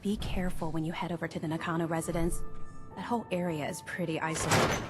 Be careful when you head over to the Nakano residence. That whole area is pretty isolated.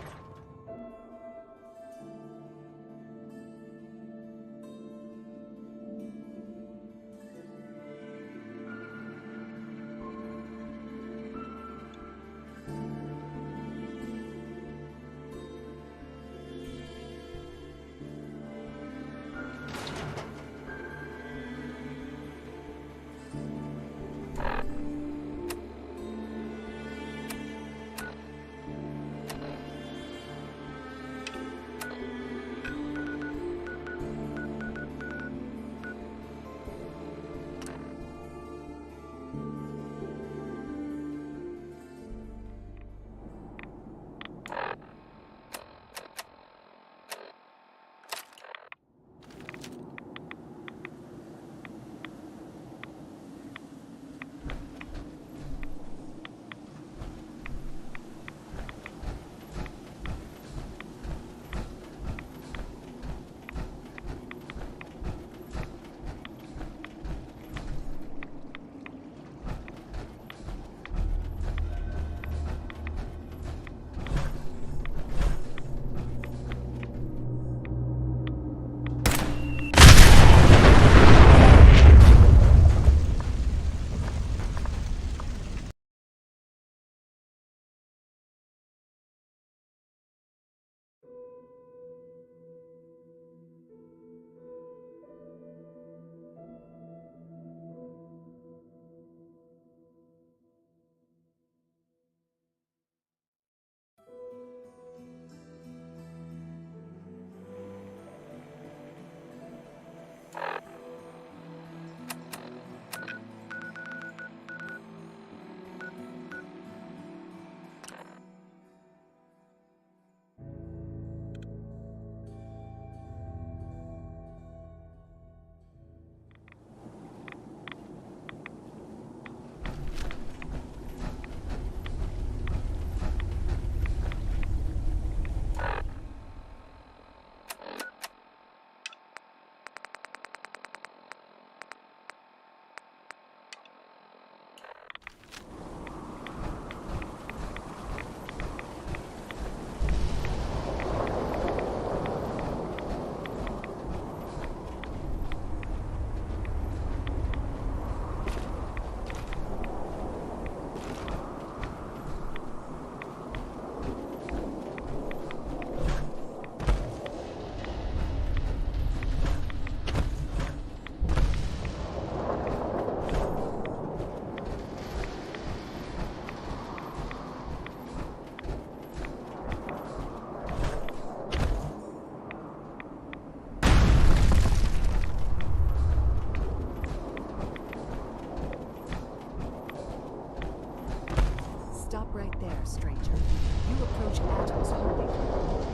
Stop right there, stranger. You approach Atom's holy ground.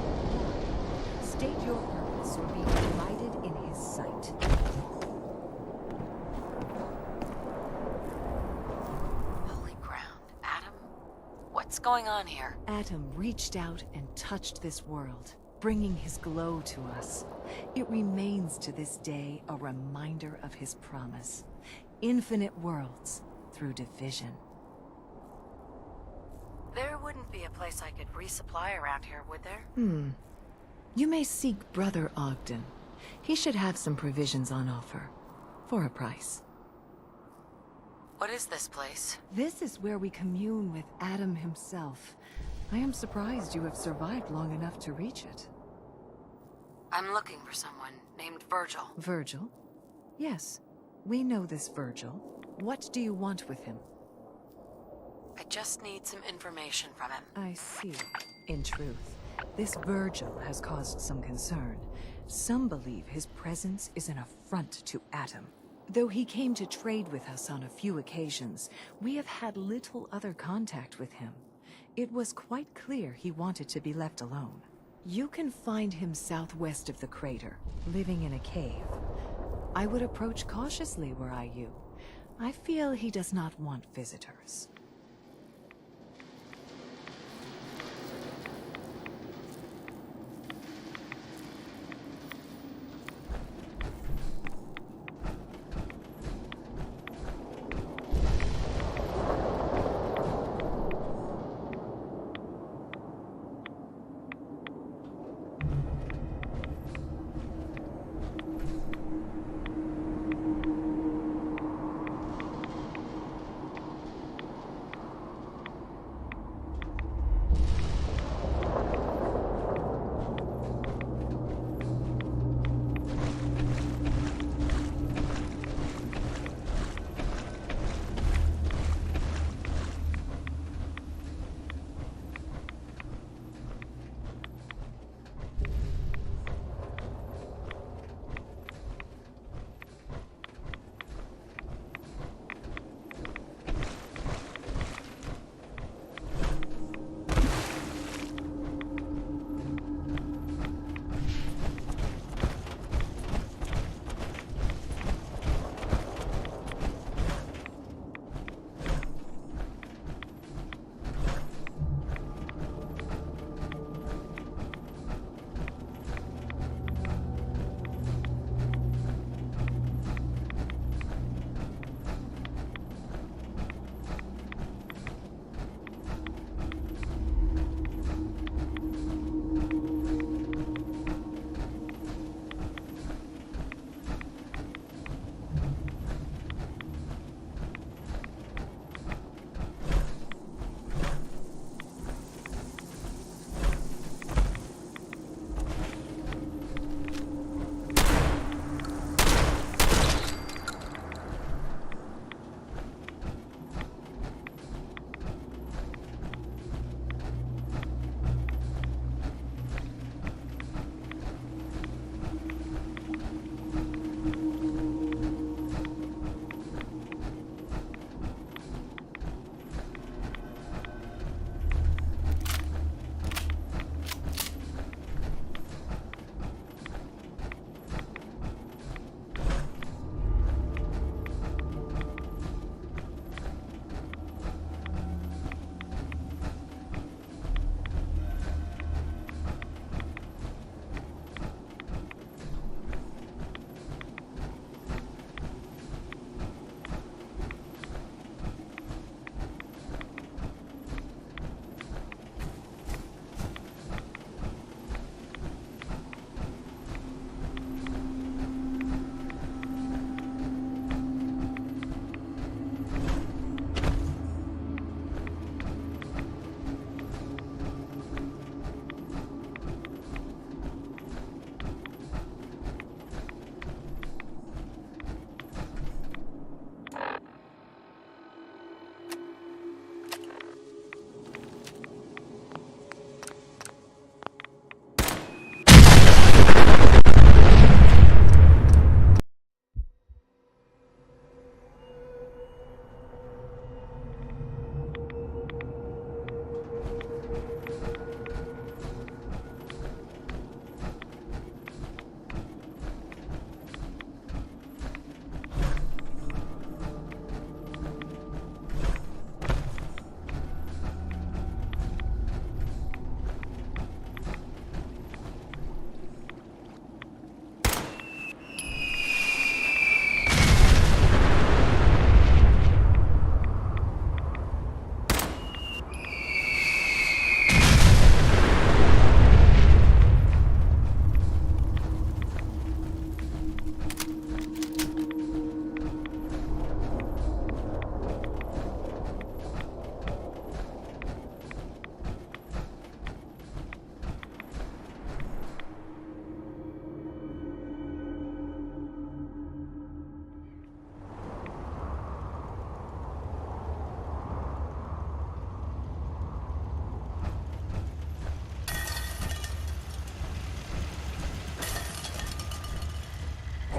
State your purpose or be delighted in his sight. Holy ground. Atom? What's going on here? Atom reached out and touched this world, bringing his glow to us. It remains to this day a reminder of his promise. Infinite worlds through division. There wouldn't be a place I could resupply around here, would there? You may seek Brother Ogden. He should have some provisions on offer. For a price. What is this place? This is where we commune with Atom himself. I am surprised you have survived long enough to reach it. I'm looking for someone named Virgil. Virgil? Yes, we know this Virgil. What do you want with him? I just need some information from him. I see. In truth, this Virgil has caused some concern. Some believe his presence is an affront to Atom. Though he came to trade with us on a few occasions, we have had little other contact with him. It was quite clear he wanted to be left alone. You can find him southwest of the crater, living in a cave. I would approach cautiously were I you. I feel he does not want visitors.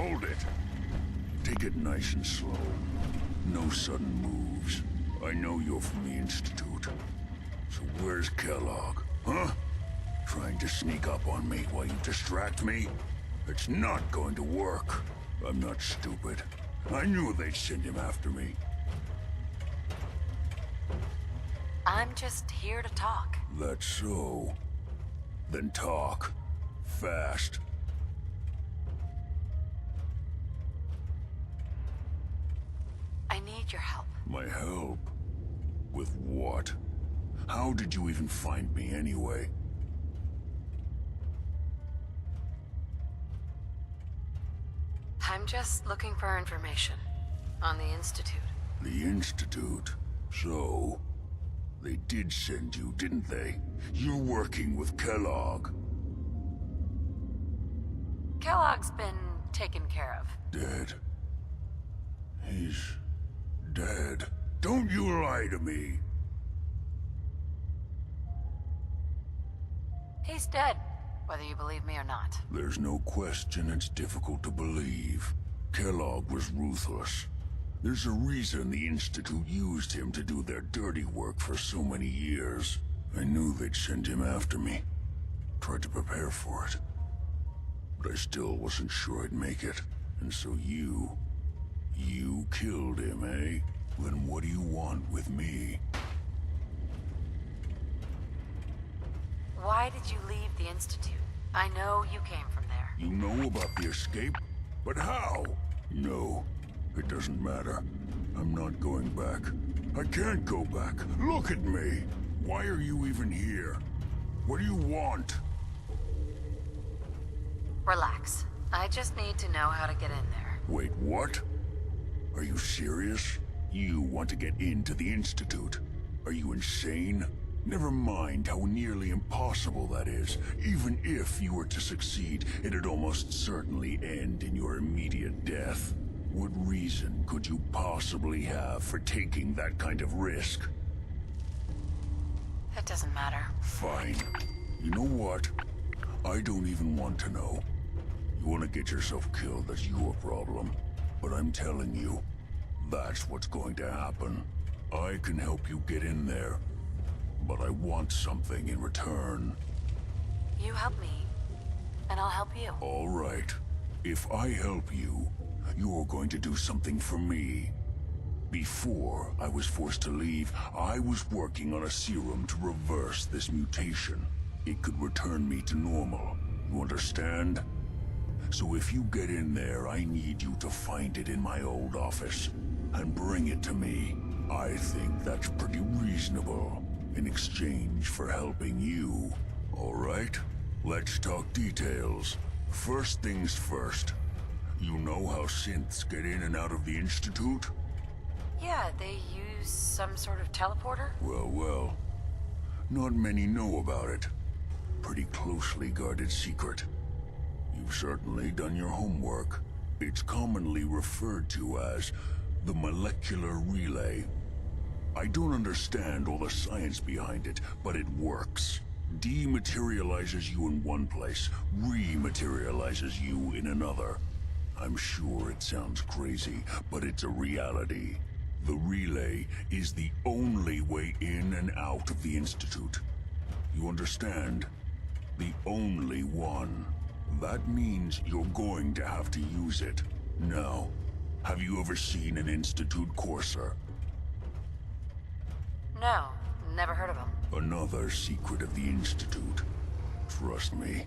hold it. Take it nice and slow. No sudden moves. I know you're from the Institute. So where's Kellogg, huh? Trying to sneak up on me while you distract me? It's not going to work. I'm not stupid. I knew they'd send him after me. I'm just here to talk. That's so. Then talk. Fast. I need your help. My help? With what? How did you even find me anyway? I'm just looking for information on the Institute. The Institute? So... they did send you, didn't they? You're working with Kellogg. Kellogg's been taken care of. Dead. He's... dead. Don't you lie to me! He's dead, whether you believe me or not. There's no question it's difficult to believe. Kellogg was ruthless. There's a reason the Institute used him to do their dirty work for so many years. I knew they'd send him after me. Tried to prepare for it. But I still wasn't sure I'd make it. And so you killed him, eh? Then what do you want with me? Why did you leave the Institute? I know you came from there. You know about the escape? But how? No, it doesn't matter. I'm not going back. I can't go back. Look at me! Why are you even here? What do you want? Relax. I just need to know how to get in there. Wait, what? Are you serious? You want to get into the Institute? Are you insane? Never mind how nearly impossible that is. Even if you were to succeed, it'd almost certainly end in your immediate death. What reason could you possibly have for taking that kind of risk? That doesn't matter. Fine. You know what? I don't even want to know. You want to get yourself killed, that's your problem. But I'm telling you, that's what's going to happen. I can help you get in there. But I want something in return. You help me, and I'll help you. All right. If I help you, you're going to do something for me. Before I was forced to leave, I was working on a serum to reverse this mutation. It could return me to normal. You understand? So if you get in there, I need you to find it in my old office and bring it to me. I think that's pretty reasonable in exchange for helping you. All right? Let's talk details. First things first. You know how synths get in and out of the Institute? Yeah, they use some sort of teleporter? Well. Not many know about it. Pretty closely guarded secret. You've certainly done your homework. It's commonly referred to as the molecular relay. I don't understand all the science behind it, but it works. Dematerializes you in one place, rematerializes you in another. I'm sure it sounds crazy, but it's a reality. The relay is the only way in and out of the Institute. You understand? The only one. That means you're going to have to use it. Now, have you ever seen an Institute courser? No, never heard of them. Another secret of the Institute. Trust me,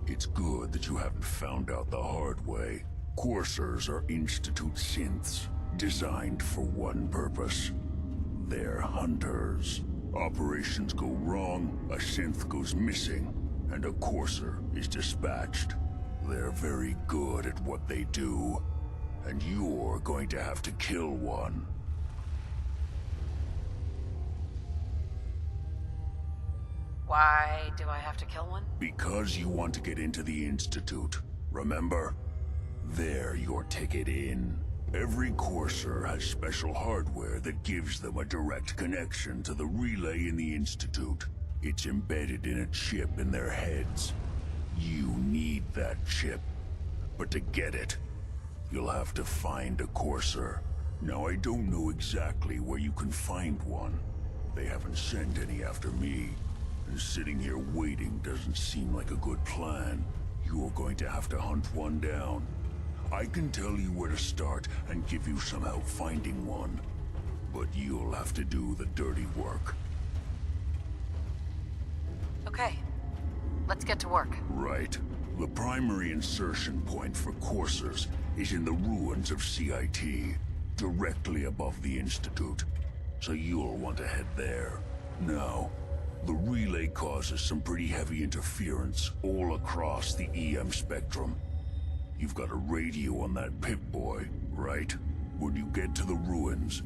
it's good that you haven't found out the hard way. Coursers are Institute synths, designed for one purpose. They're hunters. Operations go wrong, a synth goes missing, and a courser is dispatched. They're very good at what they do, and you're going to have to kill one. Why do I have to kill one? Because you want to get into the Institute, remember? They're your ticket in. Every courser has special hardware that gives them a direct connection to the relay in the Institute. It's embedded in a chip in their heads. You need that chip. But to get it, you'll have to find a courser. Now, I don't know exactly where you can find one. They haven't sent any after me. And sitting here waiting doesn't seem like a good plan. You're going to have to hunt one down. I can tell you where to start and give you some help finding one. But you'll have to do the dirty work. Okay, let's get to work. Right. The primary insertion point for coursers is in the ruins of CIT, directly above the Institute. So you'll want to head there. Now, the relay causes some pretty heavy interference all across the EM spectrum. You've got a radio on that Pip-Boy, right? When you get to the ruins,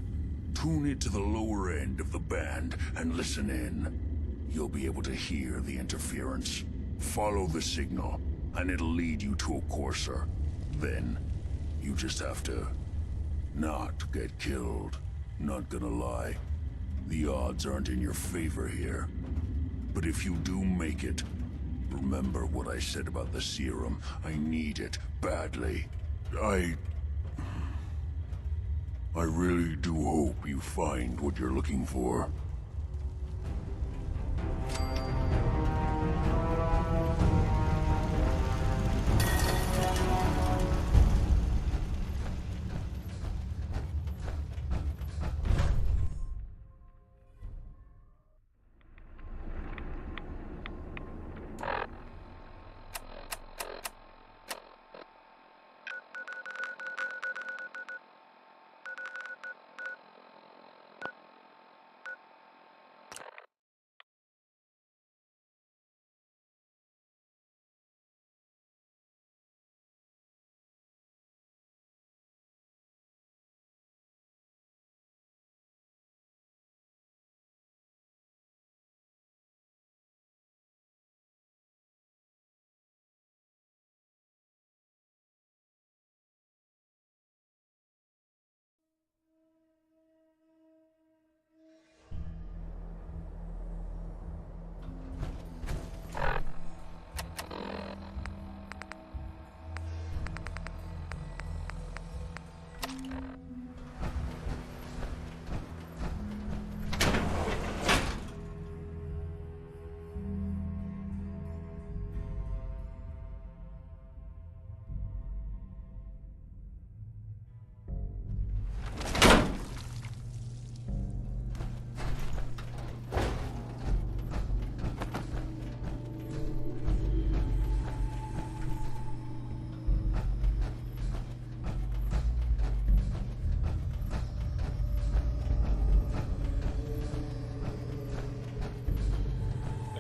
tune it to the lower end of the band and listen in. You'll be able to hear the interference. Follow the signal, and it'll lead you to a courser. Then, you just have to not get killed. Not gonna lie, the odds aren't in your favor here. But if you do make it, remember what I said about the serum. I need it badly. I really do hope you find what you're looking for.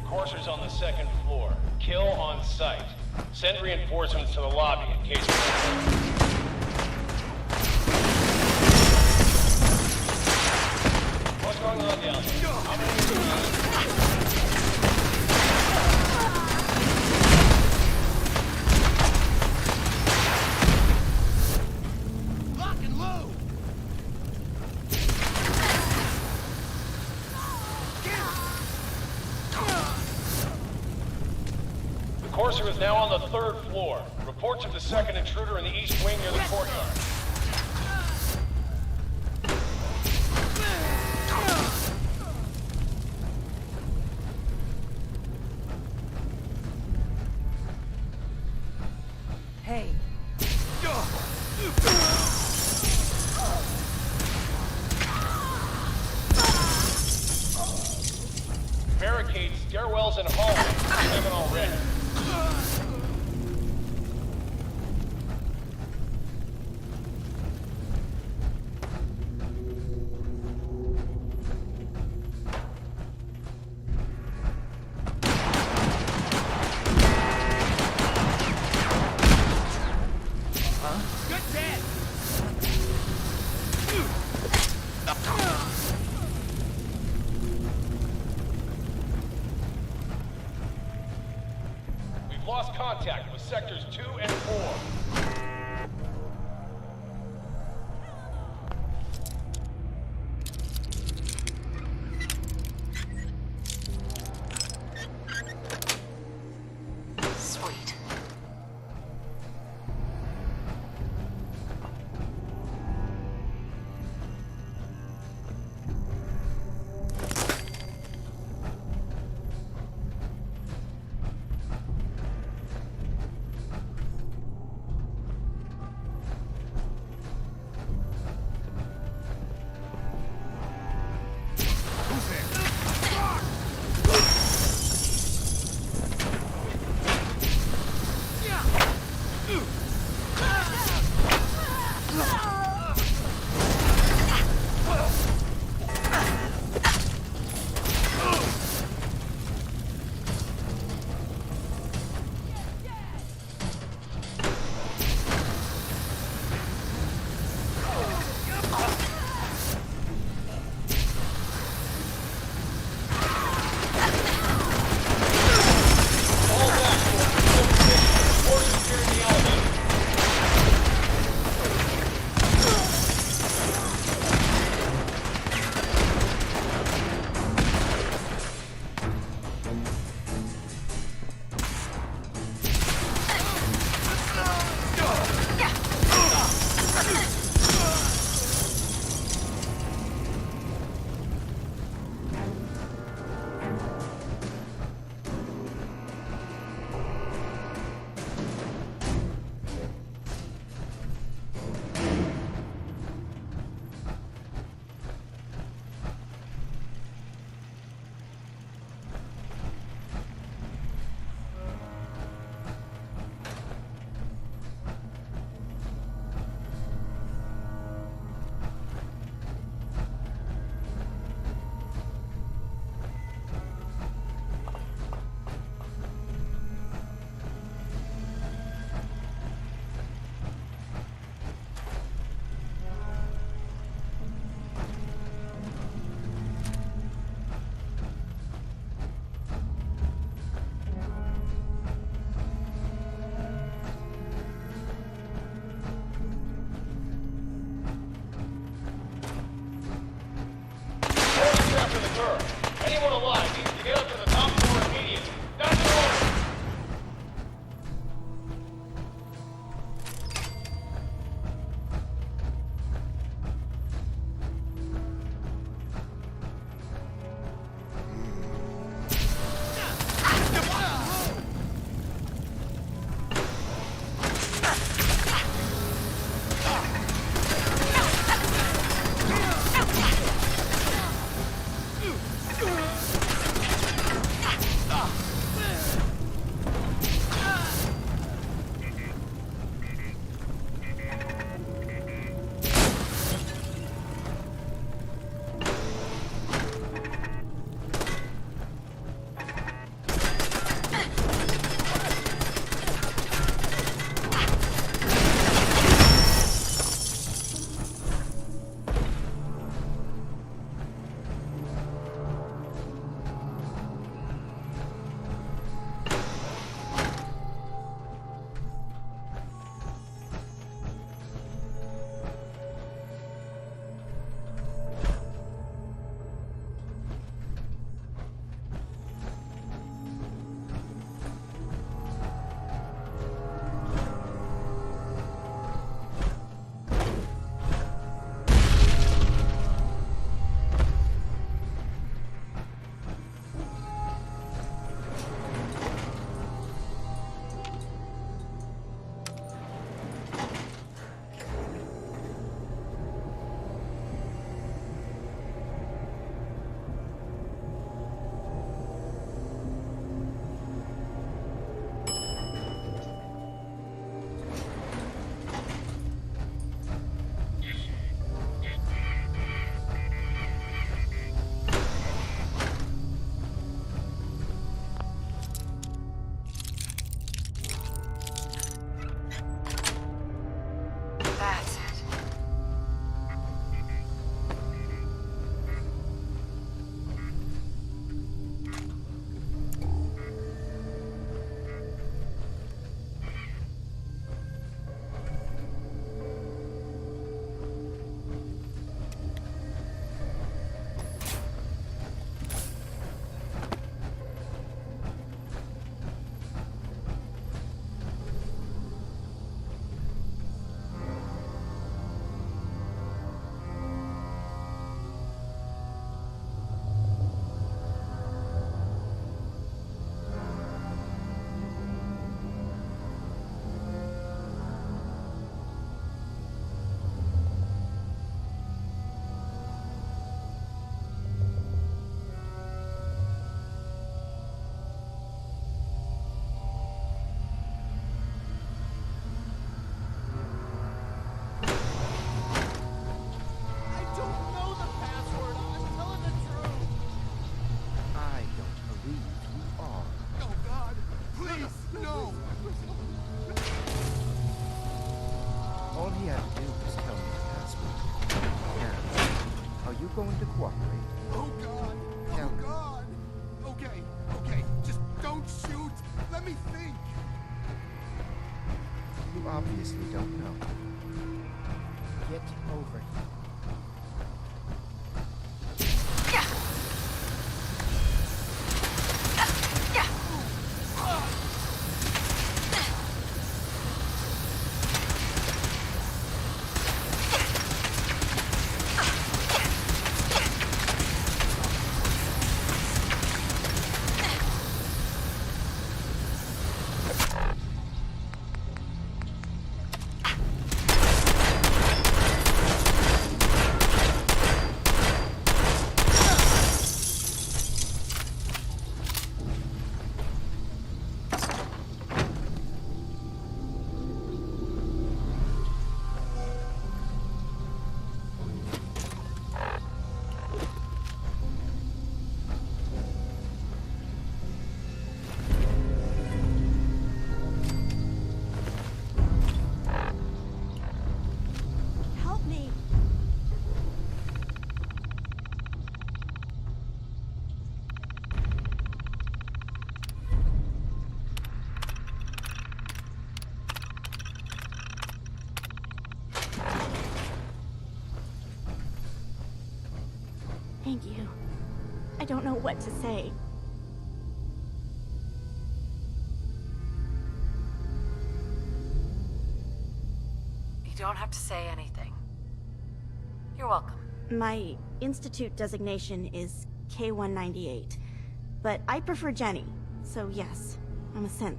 Coursers on the second floor. Kill on sight. Send reinforcements to the lobby in case What's going on down there? How many Lock and load! The Courser is now on the third floor. Report to the second intruder in the east wing near the courtyard. Hey, Barricades, stairwells, and hallways. Haven't already. Good dead! We've lost contact with sectors 2 and 4. Sweet. you had to do was tell me the password. Now, are you going to cooperate? Oh God! Tell Oh me. God! Okay, okay, just don't shoot! Let me think! You obviously don't know. Get over here. Help me! Thank you. I don't know what to say. You don't have to say anything. You're welcome. My institute designation is K-198, but I prefer Jenny, so yes, I'm a synth,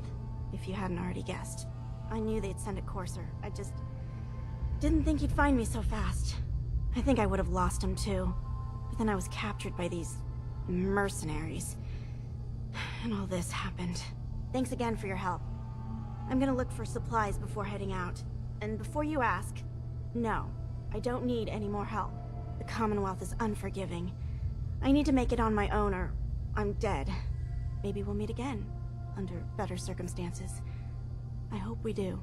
if you hadn't already guessed. I knew they'd send a courser. I just didn't think he'd find me so fast. I think I would have lost him too, but then I was captured by these mercenaries. And all this happened. Thanks again for your help. I'm gonna look for supplies before heading out. And before you ask, no, I don't need any more help. The Commonwealth is unforgiving. I need to make it on my own or I'm dead. Maybe we'll meet again, under better circumstances. I hope we do.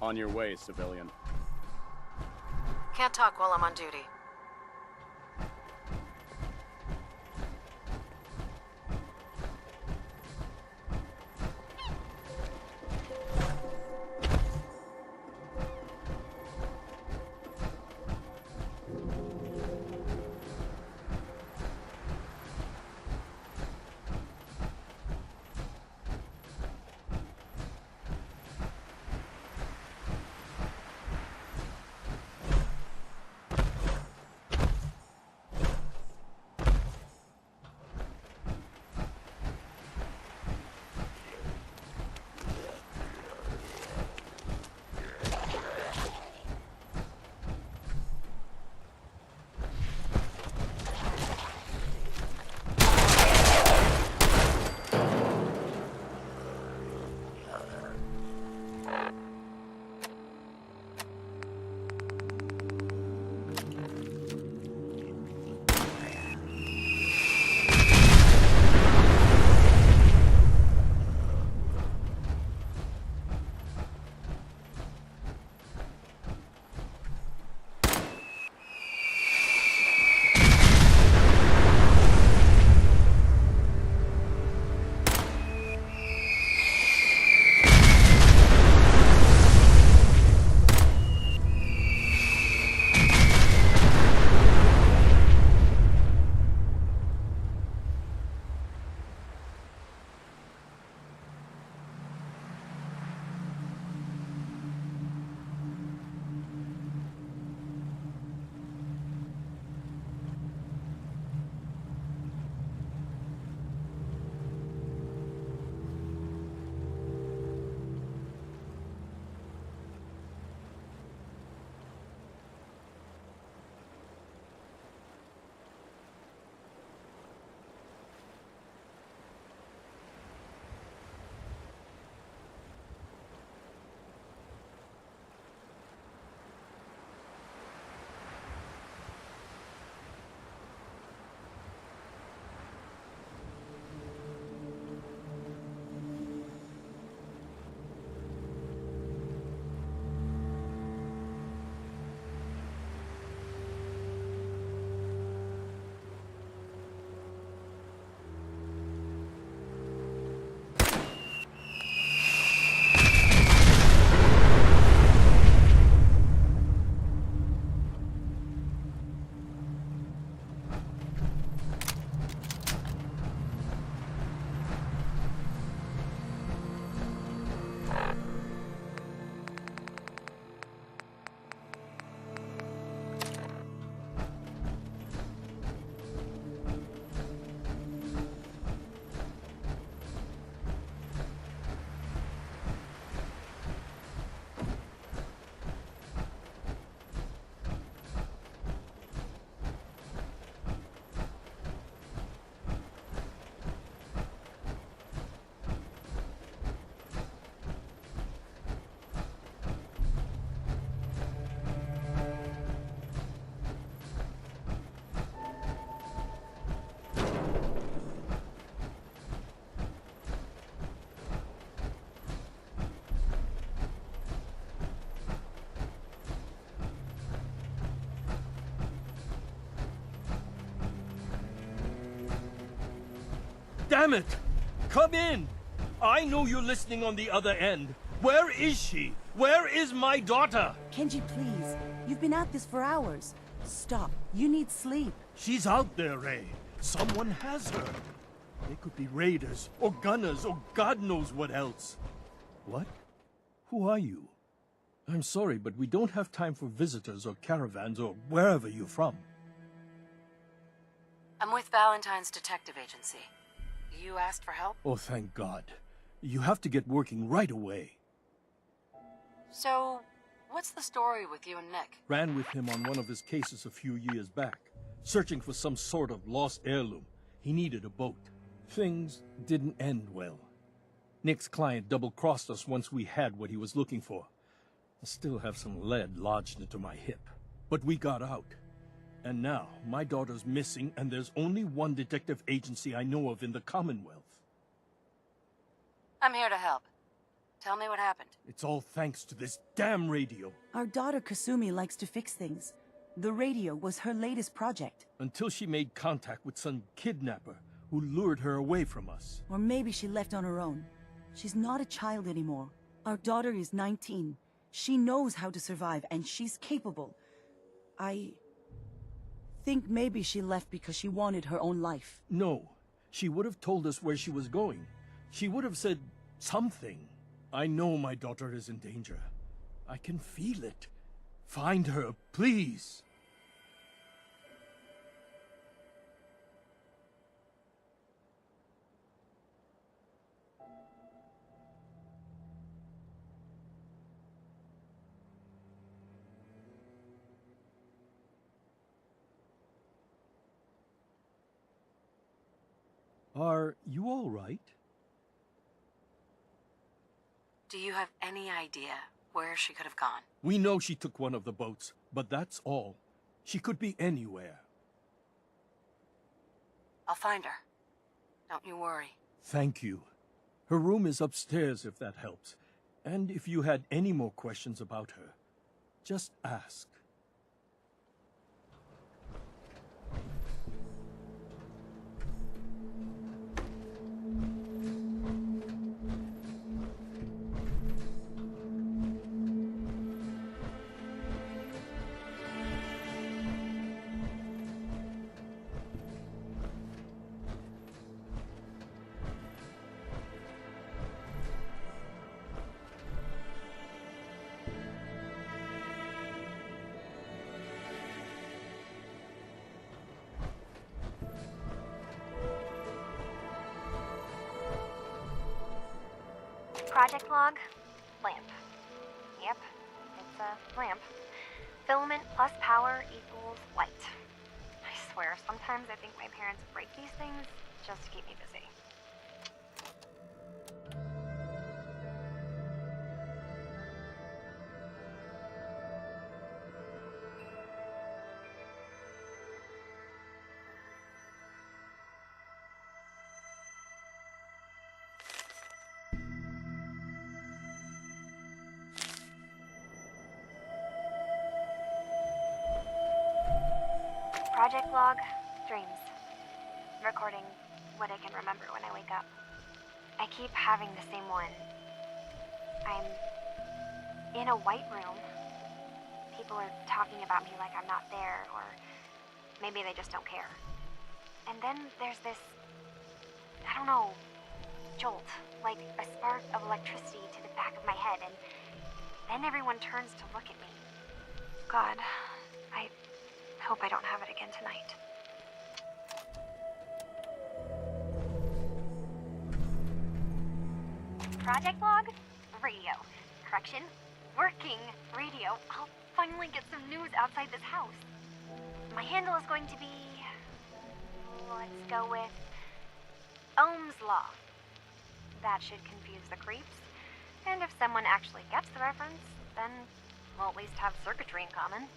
On your way, civilian. Can't talk while I'm on duty. Damn it! Come in! I know you're listening on the other end. Where is she? Where is my daughter? Kenji, please. You've been at this for hours. Stop. You need sleep. She's out there, Ray. Someone has her. They could be raiders, or gunners, or God knows what else. What? Who are you? I'm sorry, but we don't have time for visitors or caravans or wherever you're from. I'm with Valentine's detective agency. You asked for help? Oh, thank God. You have to get working right away. So, what's the story with you and Nick? Ran with him on one of his cases a few years back, searching for some sort of lost heirloom. He needed a boat. Things didn't end well. Nick's client double-crossed us once we had what he was looking for. I still have some lead lodged into my hip. But we got out. And now, my daughter's missing, and there's only one detective agency I know of in the Commonwealth. I'm here to help. Tell me what happened. It's all thanks to this damn radio. Our daughter Kasumi likes to fix things. The radio was her latest project. Until she made contact with some kidnapper who lured her away from us. Or maybe she left on her own. She's not a child anymore. Our daughter is 19. She knows how to survive, and she's capable. I think maybe she left because she wanted her own life. No, she would have told us where she was going. She would have said something. I know my daughter is in danger. I can feel it. Find her, please. Are you all right? Do you have any idea where she could have gone? We know she took one of the boats, but that's all. She could be anywhere. I'll find her. Don't you worry. Thank you. Her room is upstairs if that helps. And if you had any more questions about her, just ask. Project log, lamp. Yep, it's a lamp. Filament plus power equals light. I swear, sometimes I think my parents break these things just to keep me busy. Project log, dreams. Recording what I can remember when I wake up. I keep having the same one. I'm in a white room. People are talking about me like I'm not there, or maybe they just don't care. And then there's this, I don't know, jolt, like a spark of electricity to the back of my head, and then everyone turns to look at me. God, I hope I don't have it again tonight. Project log, radio. Correction, working radio. I'll finally get some news outside this house. My handle is going to be... let's go with... Ohm's Law. That should confuse the creeps. And if someone actually gets the reference, then we'll at least have circuitry in common.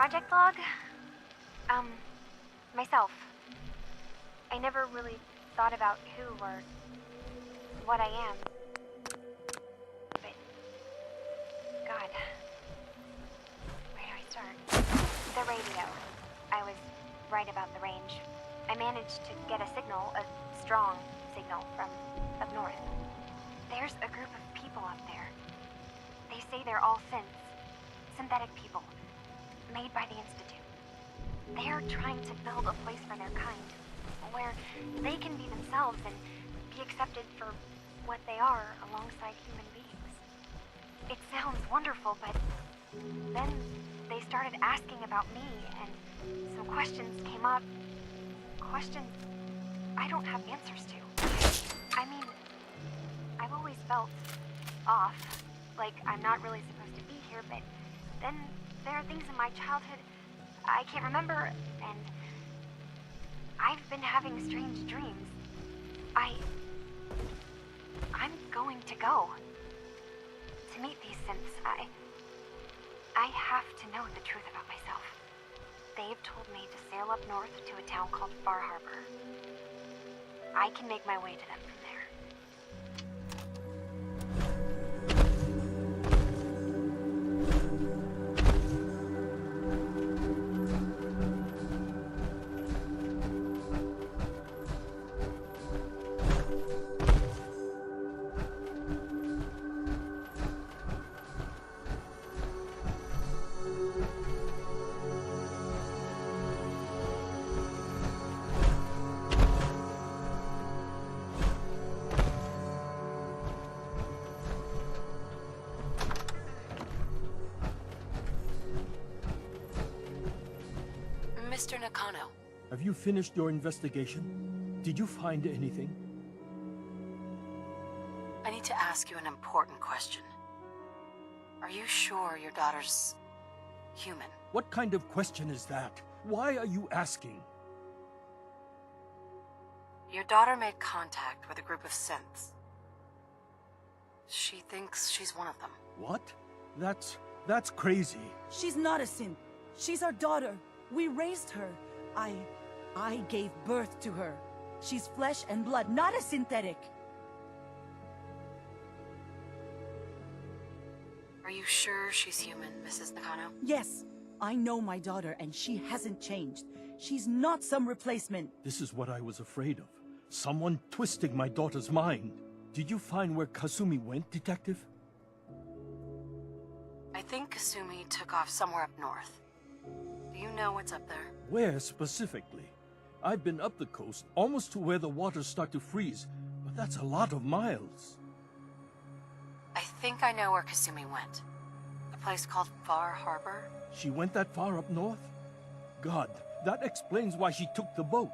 project log? Myself. I never really thought about who or what I am. But, God, where do I start? The radio. I was right about the range. I managed to get a signal, a strong signal from up north. There's a group of people up there. They say they're all synthetic people, made by the Institute. They're trying to build a place for their kind, where they can be themselves and be accepted for what they are alongside human beings. It sounds wonderful, but then they started asking about me, and some questions came up. Questions I don't have answers to. I mean, I've always felt off, like I'm not really supposed to be here, but then there are things in my childhood I can't remember, and I've been having strange dreams. I'm going to go to meet these synths. I have to know the truth about myself. They've told me to sail up north to a town called Far Harbor. I can make my way to them from there. Mr. Nakano. Have you finished your investigation? Did you find anything? I need to ask you an important question. Are you sure your daughter's human? What kind of question is that? Why are you asking? Your daughter made contact with a group of synths. She thinks she's one of them. What? That's crazy. She's not a synth. She's our daughter. We raised her. I gave birth to her. She's flesh and blood, not a synthetic. Are you sure she's human, Mrs. Nakano? Yes, I know my daughter, and she hasn't changed. She's not some replacement. This is what I was afraid of. Someone twisting my daughter's mind. Did you find where Kasumi went, Detective? I think Kasumi took off somewhere up north. Do you know what's up there? Where specifically? I've been up the coast, almost to where the waters start to freeze, but that's a lot of miles. I think I know where Kasumi went. A place called Far Harbor? She went that far up north? God, that explains why she took the boat.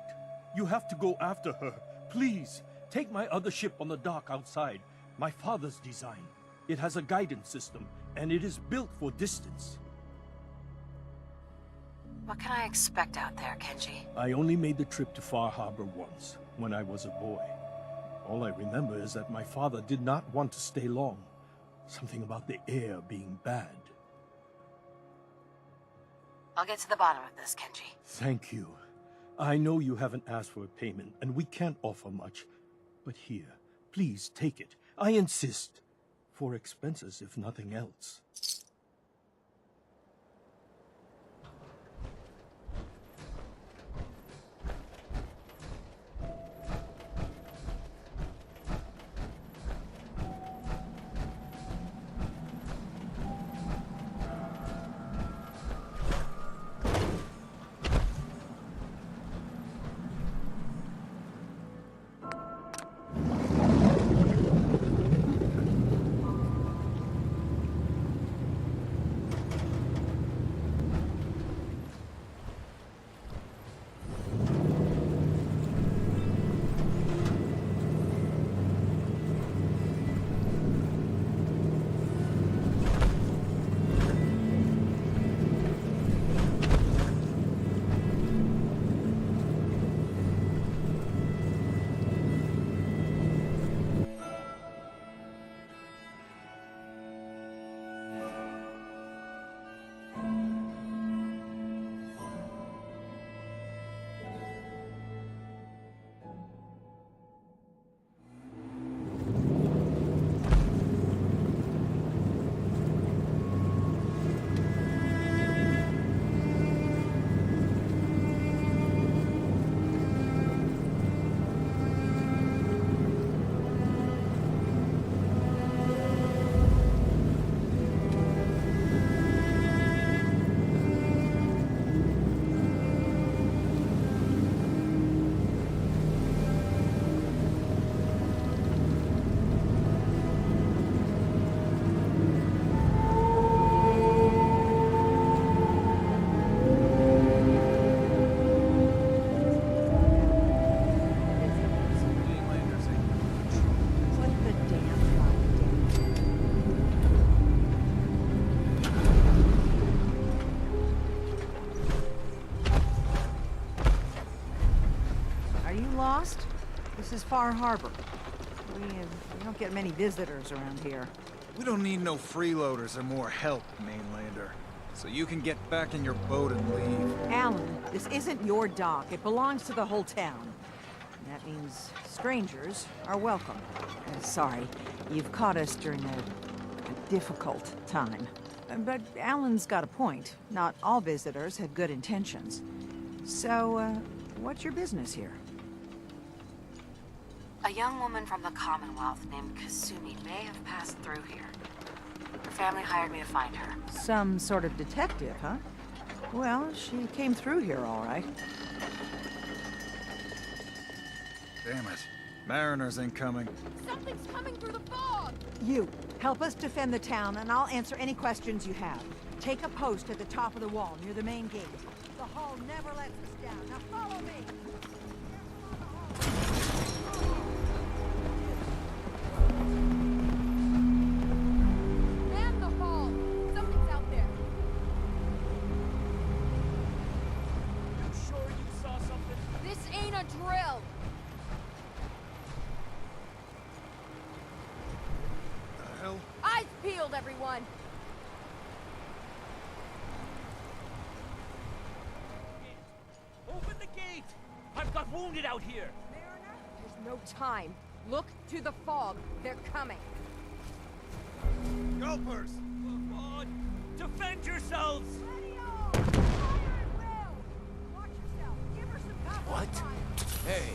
You have to go after her. Please, take my other ship on the dock outside. My father's design. It has a guidance system, and it is built for distance. What can I expect out there, Kenji? I only made the trip to Far Harbor once, when I was a boy. All I remember is that my father did not want to stay long. Something about the air being bad. I'll get to the bottom of this, Kenji. Thank you. I know you haven't asked for a payment, and we can't offer much. But here, please take it. I insist. For expenses, if nothing else. Far Harbor. We don't get many visitors around here. We don't need no freeloaders or more help, mainlander. So you can get back in your boat and leave. Alan, this isn't your dock. It belongs to the whole town. And that means strangers are welcome. Sorry, you've caught us during a difficult time. But Alan's got a point. Not all visitors have good intentions. So, what's your business here? A young woman from the Commonwealth named Kasumi may have passed through here. Her family hired me to find her. Some sort of detective, huh? Well, she came through here all right. Damn it. Mariners incoming. Something's coming through the fog! You, help us defend the town, and I'll answer any questions you have. Take a post at the top of the wall, near the main gate. The hall never lets us down. Now follow me! Man the hall! Something's out there. You sure you saw something? This ain't a drill! The hell? Eyes peeled, everyone! Open the gate! I've got wounded out here! There's no time. Look to the fog. They're coming. Gulpers! Come on! Defend yourselves! What? Hey!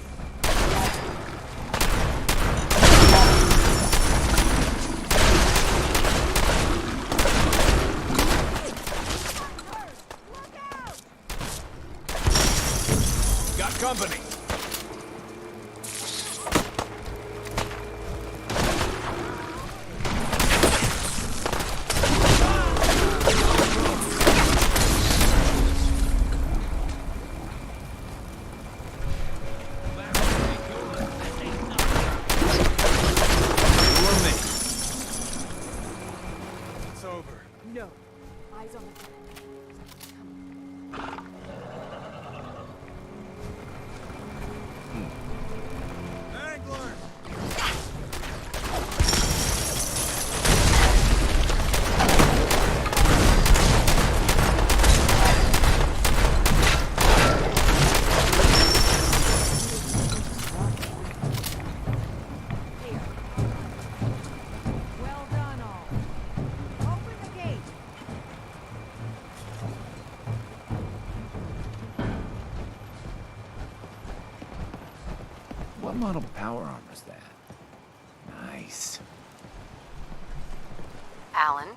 Got company! It's over. No. Eyes on the Anglers! Well done, all. Open the gate. What model power armor is that? Nice. Alan?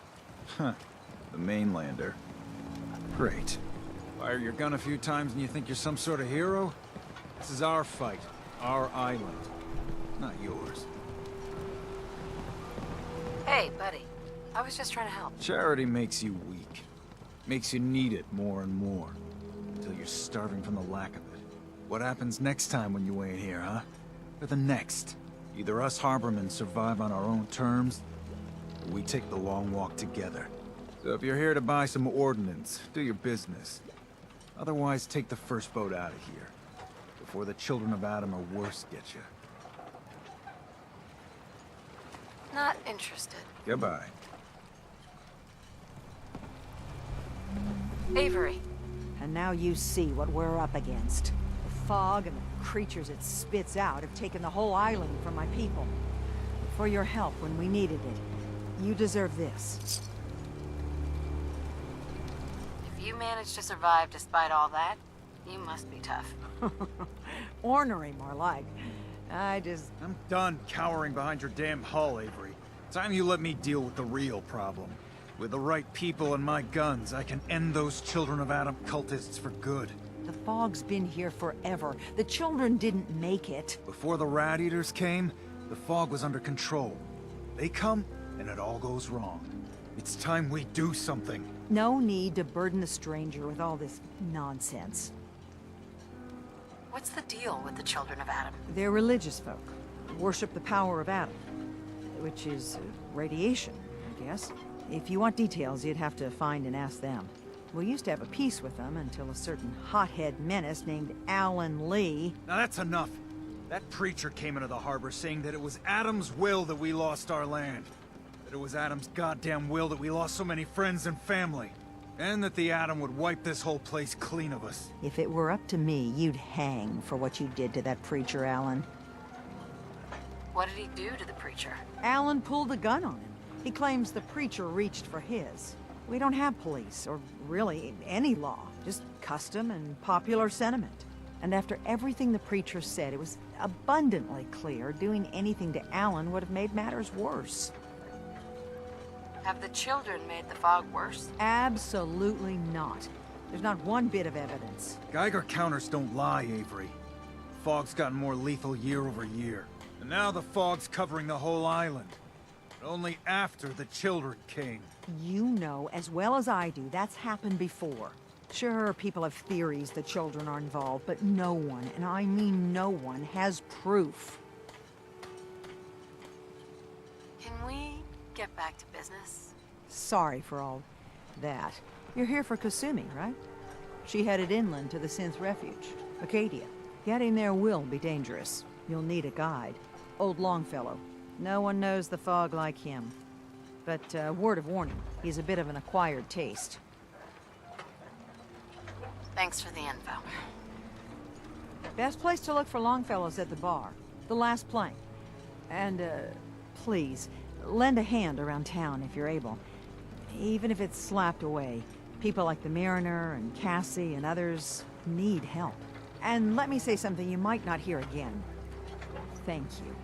Huh. The mainlander. Great. Fire your gun a few times and you think you're some sort of hero? This is our fight. Our island. Not yours. Hey, buddy. I was just trying to help. Charity makes you weak. Makes you need it more and more. Until you're starving from the lack of it. What happens next time when you ain't here, huh? Or the next? Either us harbormen survive on our own terms, or we take the long walk together. So if you're here to buy some ordnance, do your business. Otherwise, take the first boat out of here. Before the children of Adam or worse get you. Not interested. Goodbye. Avery. And now you see what we're up against. The fog and the creatures it spits out have taken the whole island from my people. For your help when we needed it, you deserve this. If you managed to survive despite all that, you must be tough. Ornery, more like. I'm done cowering behind your damn hull, Avery. Time you let me deal with the real problem. With the right people and my guns, I can end those Children of Adam cultists for good. The fog's been here forever. The children didn't make it. Before the Rat Eaters came, the fog was under control. They come, and it all goes wrong. It's time we do something. No need to burden a stranger with all this nonsense. What's the deal with the Children of Adam? They're religious folk. Worship the power of Adam. Which is radiation, I guess. If you want details, you'd have to find and ask them. We used to have a peace with them until a certain hothead menace named Alan Lee. Now that's enough. That preacher came into the harbor saying that it was Adam's will that we lost our land. That it was Adam's goddamn will that we lost so many friends and family. And that the Atom would wipe this whole place clean of us. If it were up to me, you'd hang for what you did to that preacher, Alan. What did he do to the preacher? Alan pulled a gun on him. He claims the preacher reached for his. We don't have police, or really any law. Just custom and popular sentiment. And after everything the preacher said, it was abundantly clear doing anything to Alan would have made matters worse. Have the children made the fog worse? Absolutely not. There's not one bit of evidence. Geiger counters don't lie, Avery. The fog's gotten more lethal year over year. And now the fog's covering the whole island. But only after the children came. You know as well as I do that's happened before. Sure, people have theories the children are involved, but no one, and I mean no one, has proof. Can we get back to business? Sorry for all that. You're here for Kasumi, right? She headed inland to the Synth Refuge, Acadia. Getting there will be dangerous. You'll need a guide. Old Longfellow. No one knows the fog like him. But, word of warning, he's a bit of an acquired taste. Thanks for the info. Best place to look for Longfellow's at the bar. The last plank. And, please, lend a hand around town if you're able. Even if it's slapped away. People like the Mariner and Cassie and others need help. And let me say something you might not hear again. Thank you.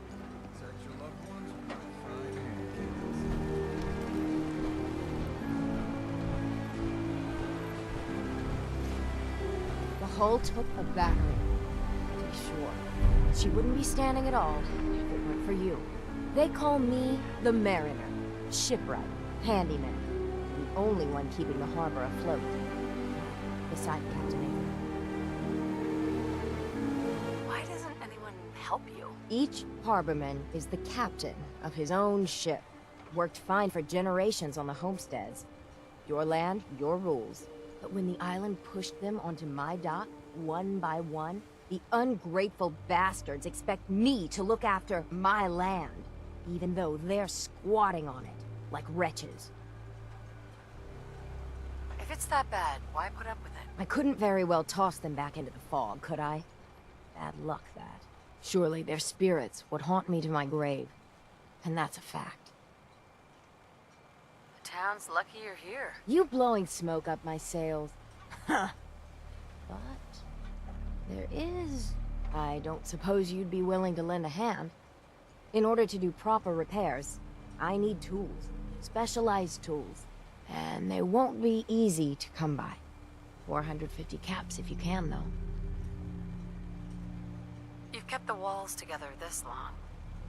The hull took a battering, to be sure. She wouldn't be standing at all if it weren't for you. They call me the Mariner, shipwright, handyman, the only one keeping the harbor afloat. Beside Captain Avery. Why doesn't anyone help you? Each harborman is the captain of his own ship. Worked fine for generations on the homesteads. Your land, your rules. But when the island pushed them onto my dock, one by one, the ungrateful bastards expect me to look after my land, even though they're squatting on it, like wretches. If it's that bad, why put up with it? I couldn't very well toss them back into the fog, could I? Bad luck, that. Surely their spirits would haunt me to my grave. And that's a fact. The town's lucky you're here. You blowing smoke up my sails. Huh. But there is... I don't suppose you'd be willing to lend a hand. In order to do proper repairs, I need tools. Specialized tools. And they won't be easy to come by. 450 caps if you can, though. You've kept the walls together this long.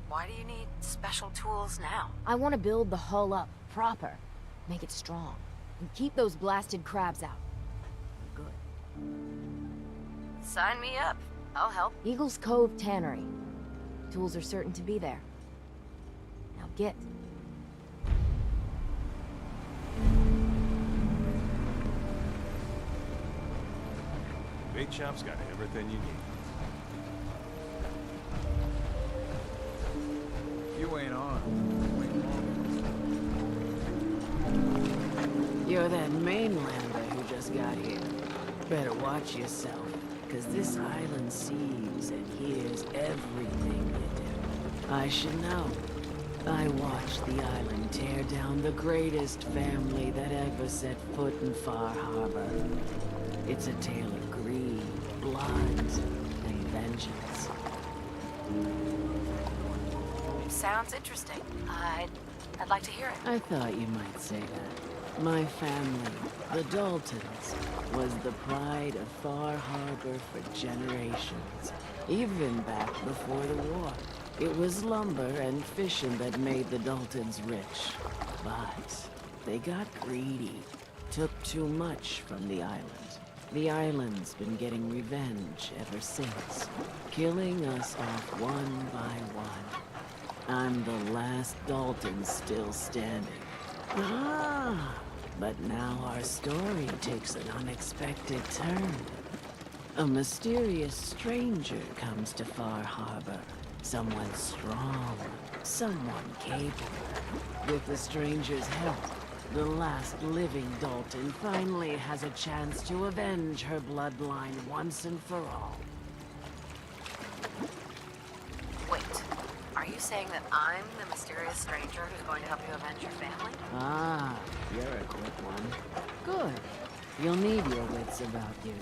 Why do you need special tools now? I want to build the hull up proper. Make it strong. And keep those blasted crabs out. Good. Sign me up. I'll help. Eagle's Cove Tannery. Tools are certain to be there. Now get. Bait shop's got everything you need. You ain't on. You're that mainlander who just got here. Better watch yourself, because this island sees and hears everything you do. I should know. I watched the island tear down the greatest family that ever set foot in Far Harbor. It's a tale of greed, blood, and vengeance. Sounds interesting. I'd like to hear it. I thought you might say that. My family, the Daltons, was the pride of Far Harbor for generations. Even back before the war. It was lumber and fishing that made the Daltons rich. But they got greedy. Took too much from the island. The island's been getting revenge ever since. Killing us off one by one. I'm the last Dalton still standing. Ah, but now our story takes an unexpected turn. A mysterious stranger comes to Far Harbor. Someone strong, someone capable. With the stranger's help, the last living Dalton finally has a chance to avenge her bloodline once and for all. Wait, are you saying that I'm the mysterious stranger who's going to help you avenge your family? Ah, you're a quick one. Good. You'll need your wits about you,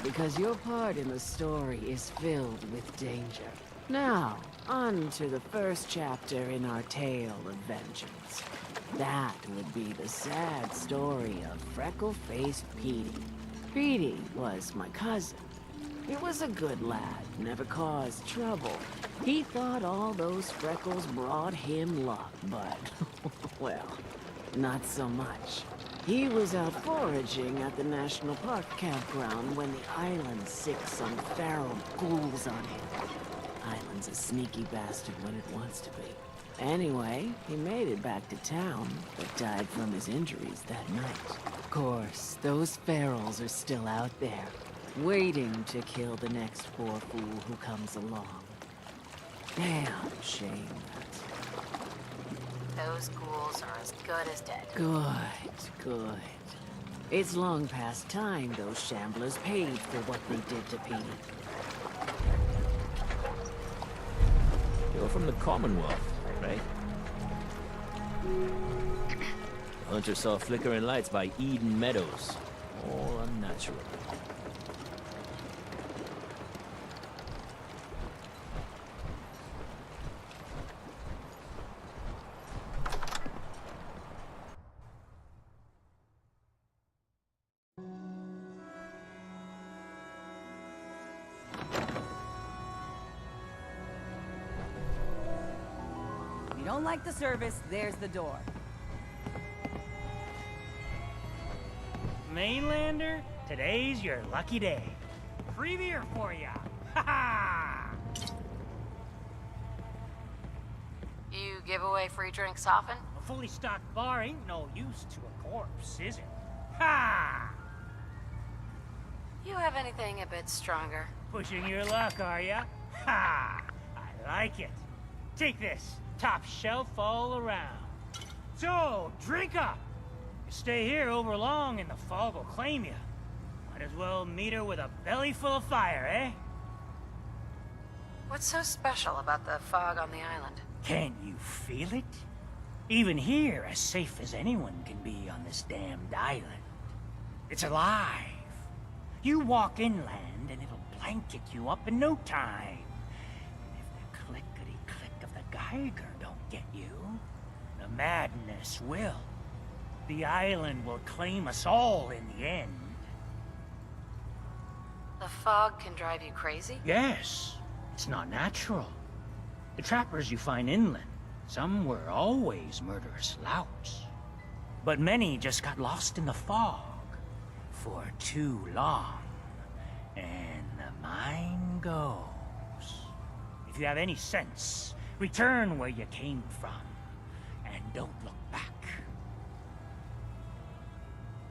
because your part in the story is filled with danger. Now, on to the first chapter in our tale of vengeance. That would be the sad story of freckle-faced Petey. Petey was my cousin. He was a good lad, never caused trouble. He thought all those freckles brought him luck, but, well, not so much. He was out foraging at the National Park campground when the island sicked some feral ghouls on him. Island's a sneaky bastard when it wants to be. Anyway, he made it back to town, but died from his injuries that night. Of course, those ferals are still out there, waiting to kill the next poor fool who comes along. Damn shame that. Those ghouls are as good as dead. Good. It's long past time those shamblers paid for what they did to Petey. You're from the Commonwealth, right? The hunter saw flickering lights by Eden Meadows. All unnatural. You don't like the service, there's the door. Mainlander, today's your lucky day. Free beer for ya. Ha ha! You give away free drinks often? A fully stocked bar ain't no use to a corpse, is it? Ha! You have anything a bit stronger? Pushing your luck, are ya? Ha! I like it. Take this. Top shelf all around. So, drink up. You stay here over long and the fog will claim you. Might as well meet her with a belly full of fire, eh? What's so special about the fog on the island? Can't you feel it? Even here, as safe as anyone can be on this damned island. It's alive. You walk inland and it'll blanket you up in no time. And if the clickety-click of the Geiger don't get you, the madness will. The island will claim us all in the end. The fog can drive you crazy? Yes. It's not natural. The trappers you find inland, some were always murderous louts. But many just got lost in the fog for too long. And the mind goes. If you have any sense, return where you came from. And don't look back.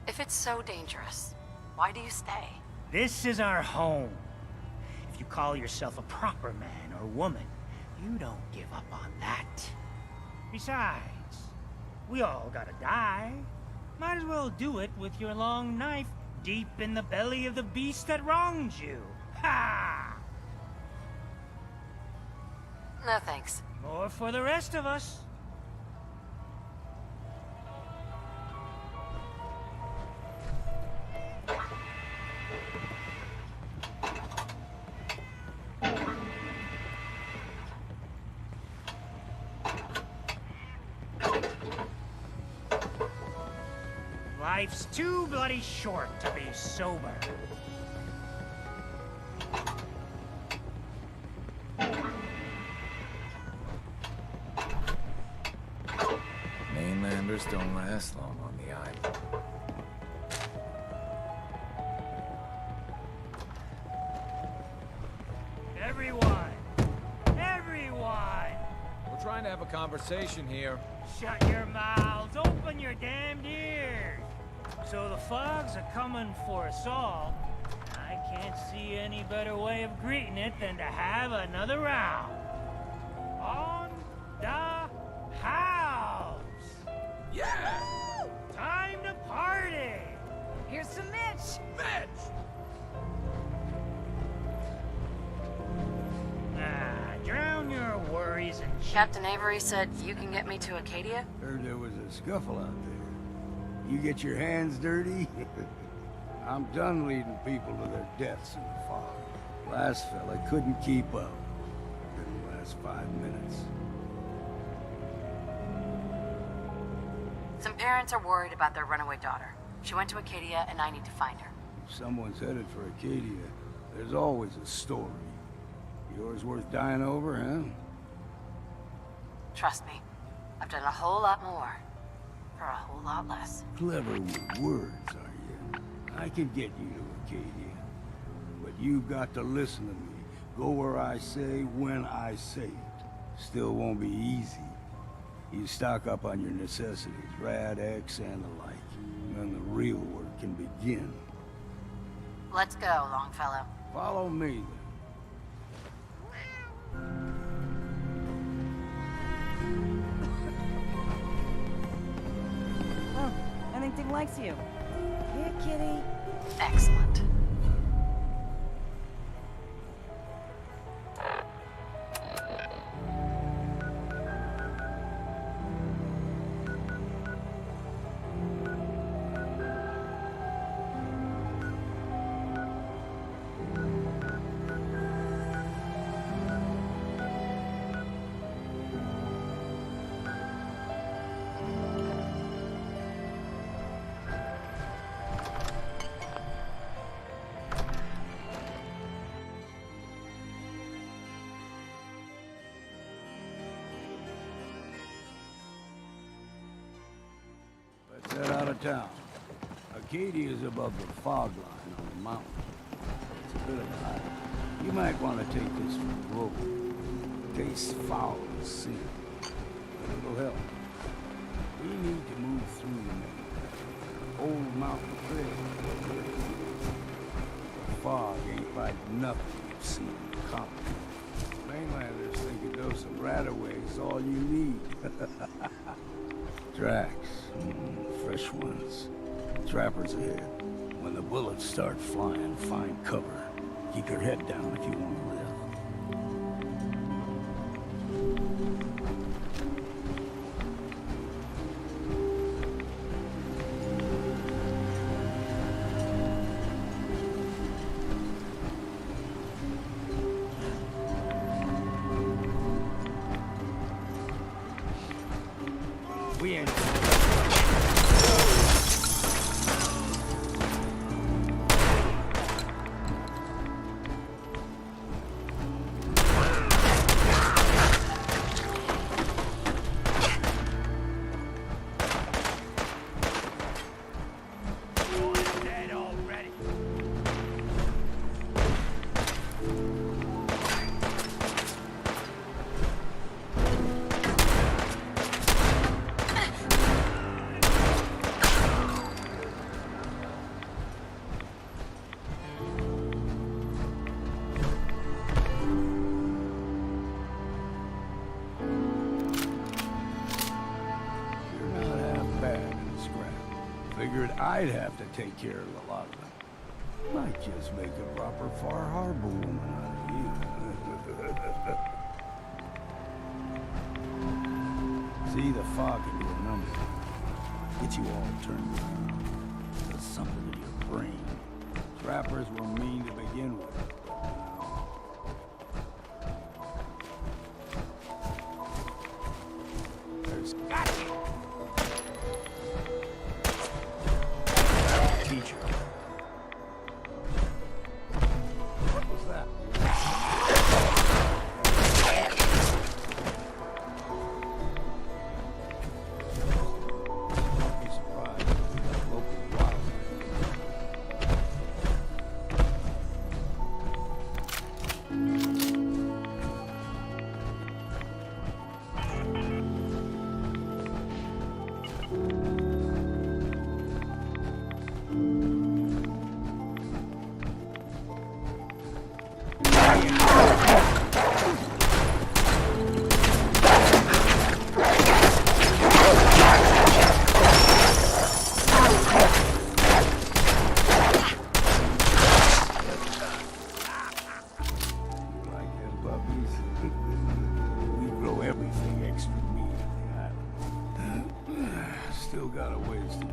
If it's so dangerous, why do you stay? This is our home. If you call yourself a proper man or woman, you don't give up on that. Besides, we all gotta die. Might as well do it with your long knife deep in the belly of the beast that wronged you. Ha! No thanks. More for the rest of us. Life's too bloody short to be sober. Mainlanders don't last long on the island. Everyone! We're trying to have a conversation here. Shut your mouths, open your damned ears! So the fogs are coming for us all. I I can't see any better way of greeting it than to have another round. On the house! Yeah! Time to party! Here's some Mitch! Drown your worries and shit. Captain Avery said you can get me to Acadia? Heard there was a scuffle out there. You get your hands dirty? I'm done leading people to their deaths in the fog. Last fella couldn't keep up. Didn't last 5 minutes. Some parents are worried about their runaway daughter. She went to Acadia, and I need to find her. If someone's headed for Acadia, there's always a story. Yours worth dying over, huh? Trust me, I've done a whole lot more for a whole lot less. Clever with words, are you? I can get you to Acadia. But you've got to listen to me. Go where I say, when I say it. Still won't be easy. You stock up on your necessities, Rad, X, and the like. And then the real work can begin. Let's go, Longfellow. Follow me, then. Oh, I think Dick likes you. Here, kitty. Excellent. Let's head out of town. Acadia is above the fog line on the mountain. It's a bit of a hike. You might want to take this road. Case foul is sin. But it'll help. We need to move through the old mountain trail. The fog ain't like nothing you've seen in the continent. Mainlanders think a dose of Radaway is all you need. Tracks. Fresh ones. Trappers ahead. When the bullets start flying, find cover. Keep your head down if you want to live. We ain't... Figured I'd have to take care of a lot of them. Might just make a proper Far Harbor woman out of you. See, the fog can do a number. Get you all turned around. There's something in your brain. Trappers were mean to begin with. There's got you! Teacher. What was that? Be surprised if we got local wildlife. is to do.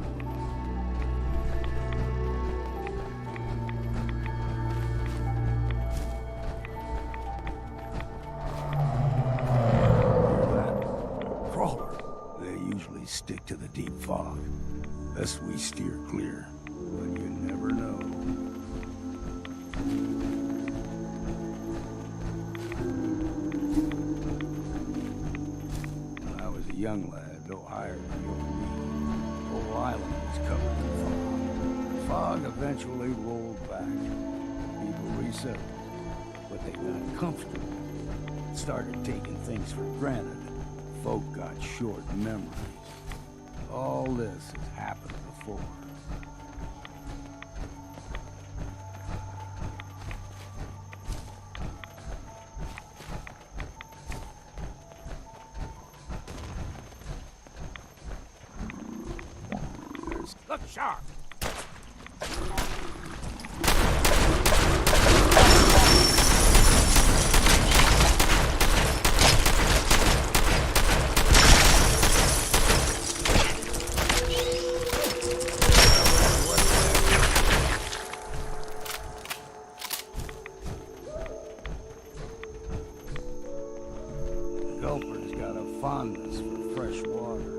Crawler. They usually stick to the deep fog. Best we steer clear, but you never know. When I was a young lad, no higher than you and me, the whole island was covered in fog. The fog eventually rolled back. People resettled, but they got comfortable. Started taking things for granted. Folk got short memories. All this has happened before. Look sharp! Gulper's got a fondness for fresh water.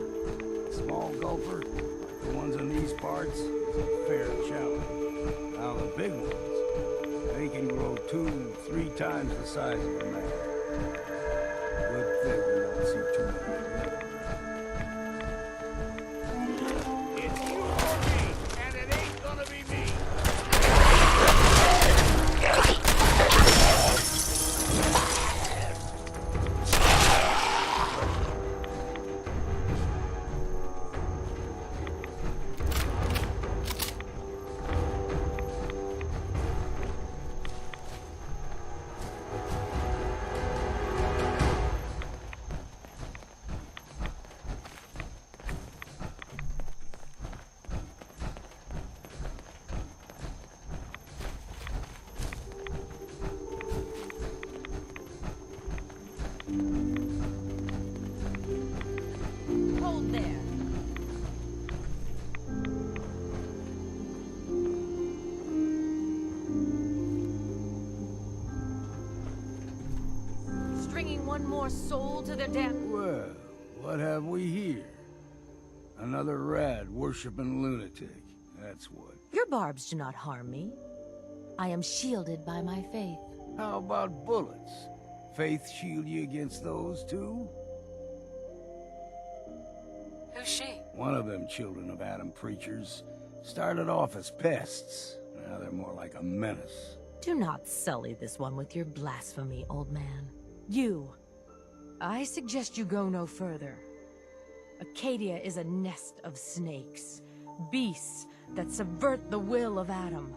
Small gulper, like the ones in these parts, is a fair challenge. Now the big ones, they can grow 2-3 times the size of a man. Good thing we don't see too many of them. It's you or me, and it ain't gonna be me. Hold there. Stringing one more soul to their damn... Well, what have we here? Another rad worshipping lunatic. That's what. Your barbs do not harm me. I am shielded by my faith. How about bullets? Faith shield you against those too? Who's she? One of them children of Adam preachers started off as pests. Now they're more like a menace. Do not sully this one with your blasphemy, old man. You. I suggest you go no further. Acadia is a nest of snakes. Beasts that subvert the will of Adam.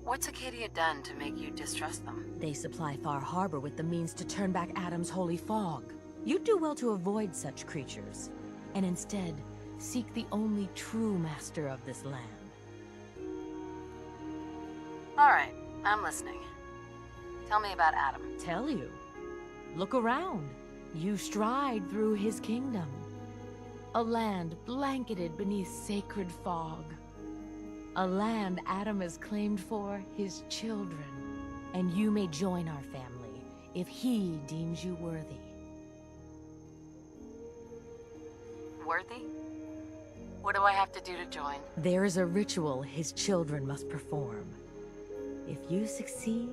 What's Acadia done to make you distrust them? They supply Far Harbor with the means to turn back Adam's holy fog. You'd do well to avoid such creatures, and instead seek the only true master of this land. All right, I'm listening. Tell me about Adam. Tell you? Look around. You stride through his kingdom. A land blanketed beneath sacred fog. A land Adam has claimed for his children. And you may join our family if he deems you worthy. Worthy? What do I have to do to join? There is a ritual his children must perform. If you succeed,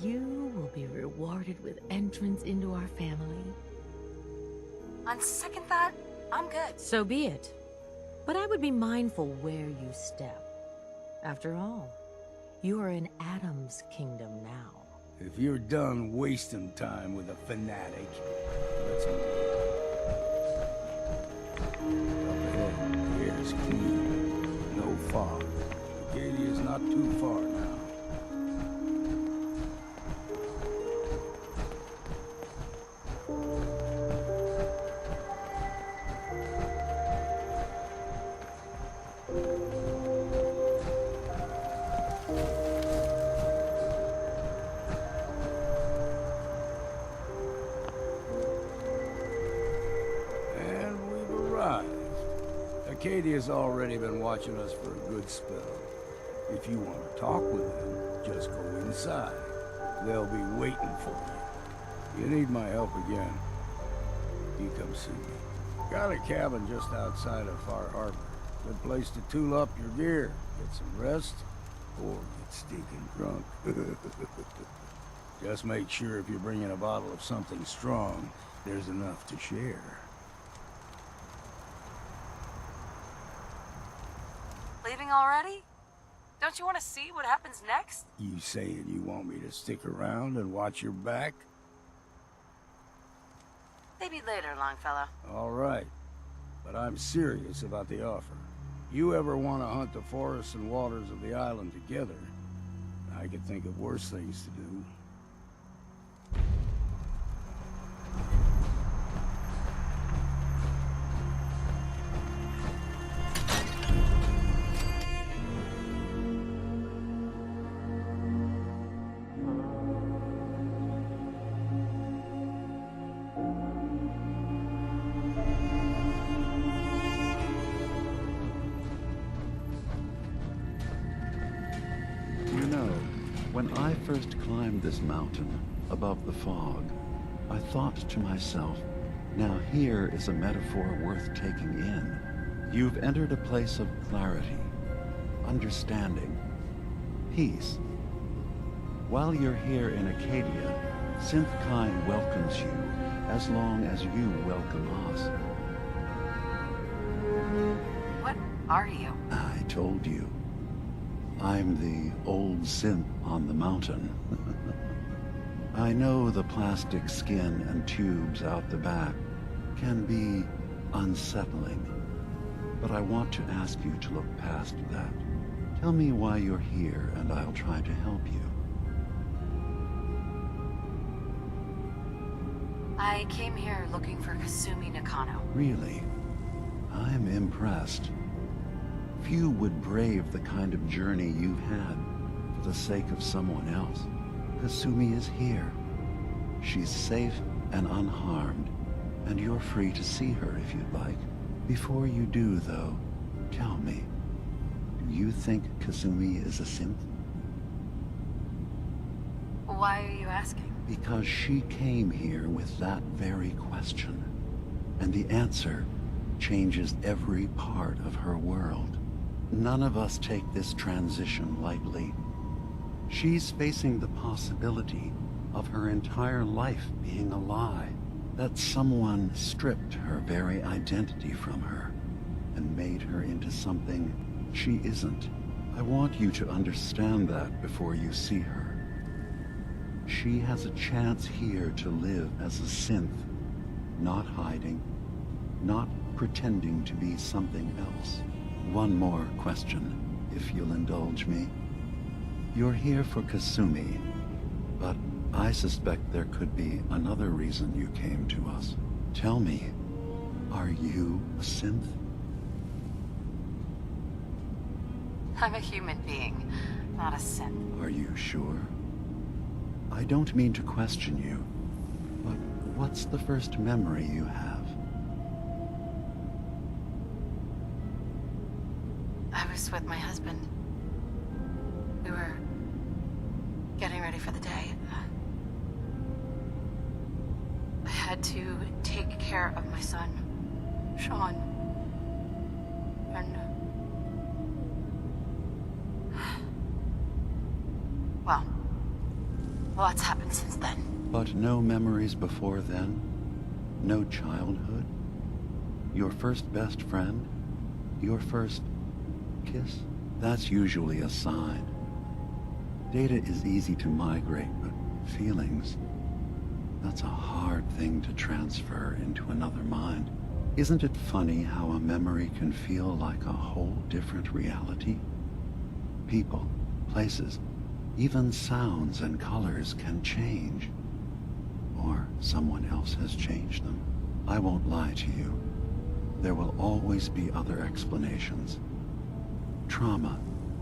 you will be rewarded with entrance into our family. On second thought, I'm good. So be it. But I would be mindful where you step. After all, you are in Adam's kingdom now. If you're done wasting time with a fanatic, let's move. Up ahead, the air's clean. No fog. Acadia's not too far now. And we've surprised. Acadia's already been watching us for a good spell. If you want to talk with them, just go inside. They'll be waiting for you. You need my help again, you come see me. Got a cabin just outside of Far Harbor. Good place to tool up your gear, get some rest, or get stinking drunk. Just make sure if you're bringing a bottle of something strong, there's enough to share. Leaving already? Don't you want to see what happens next? You saying you want me to stick around and watch your back? Maybe later, Longfellow. All right. But I'm serious about the offer. You ever want to hunt the forests and waters of the island together, I could think of worse things to do. You know, when I first climbed this mountain above the fog, I thought to myself, now here is a metaphor worth taking in. You've entered a place of clarity, understanding, peace. While you're here in Acadia, Synthkind welcomes you as long as you welcome us. What are you? I told you. I'm the old synth on the mountain. I know the plastic skin and tubes out the back can be unsettling, but I want to ask you to look past that. Tell me why you're here, and I'll try to help you. I came here looking for Kasumi Nakano. Really? I'm impressed. Few would brave the kind of journey you've had for the sake of someone else. Kasumi is here. She's safe and unharmed, and you're free to see her if you'd like. Before you do, though, tell me, do you think Kasumi is a synth? Why are you asking? Because she came here with that very question, and the answer changes every part of her world. None of us take this transition lightly. She's facing the possibility of her entire life being a lie, that someone stripped her very identity from her and made her into something she isn't. I want you to understand that before you see her. She has a chance here to live as a synth, not hiding, not pretending to be something else. One more question, if you'll indulge me. You're here for Kasumi, but I suspect there could be another reason you came to us. Tell me, are you a synth? I'm a human being, not a synth. Are you sure? I don't mean to question you, but what's the first memory you have? I was with my husband. We were getting ready for the day. I had to take care of my son, Sean. And... well, lots happened since then. But no memories before then? No childhood? Your first best friend? Your first kiss? That's usually a sign. Data is easy to migrate, but feelings, that's a hard thing to transfer into another mind. Isn't it funny how a memory can feel like a whole different reality? People, places, even sounds and colors can change. Or someone else has changed them. I won't lie to you. There will always be other explanations. Trauma,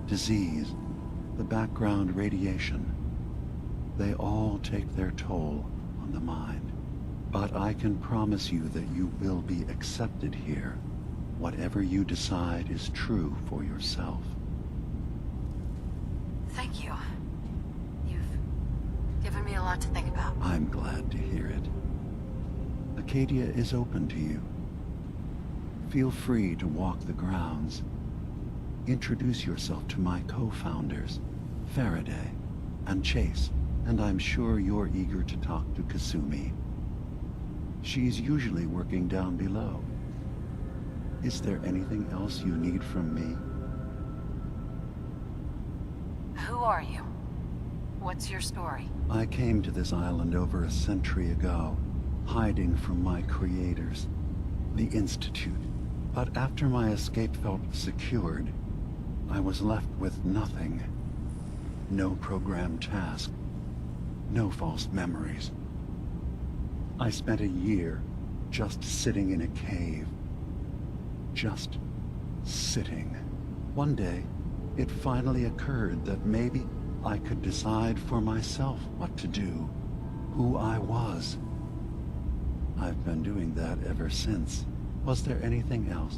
disease, the background radiation. They all take their toll on the mind. But I can promise you that you will be accepted here whatever you decide is true for yourself. Thank you. You've given me a lot to think about. I'm glad to hear it. Acadia is open to you. Feel free to walk the grounds. Introduce yourself to my co-founders, Faraday and Chase, and I'm sure you're eager to talk to Kasumi. She's usually working down below. Is there anything else you need from me? Who are you? What's your story? I came to this island over a century ago, hiding from my creators, the Institute. But after my escape felt secured, I was left with nothing. No programmed task. No false memories. I spent a year just sitting in a cave. Just sitting. One day, it finally occurred that maybe I could decide for myself what to do, who I was. I've been doing that ever since. Was there anything else?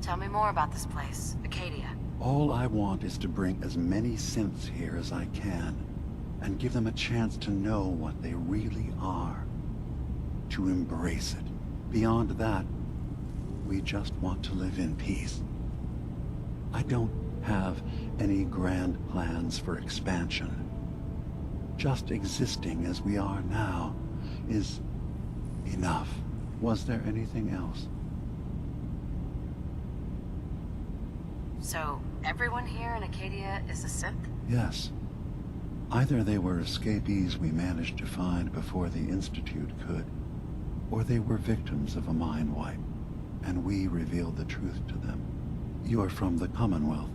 Tell me more about this place, Acadia. All I want is to bring as many synths here as I can, and give them a chance to know what they really are. To embrace it. Beyond that, we just want to live in peace. I don't have any grand plans for expansion. Just existing as we are now is enough. Was there anything else? So, everyone here in Acadia is a synth? Yes. Either they were escapees we managed to find before the Institute could, or they were victims of a mind wipe, and we revealed the truth to them. You are from the Commonwealth,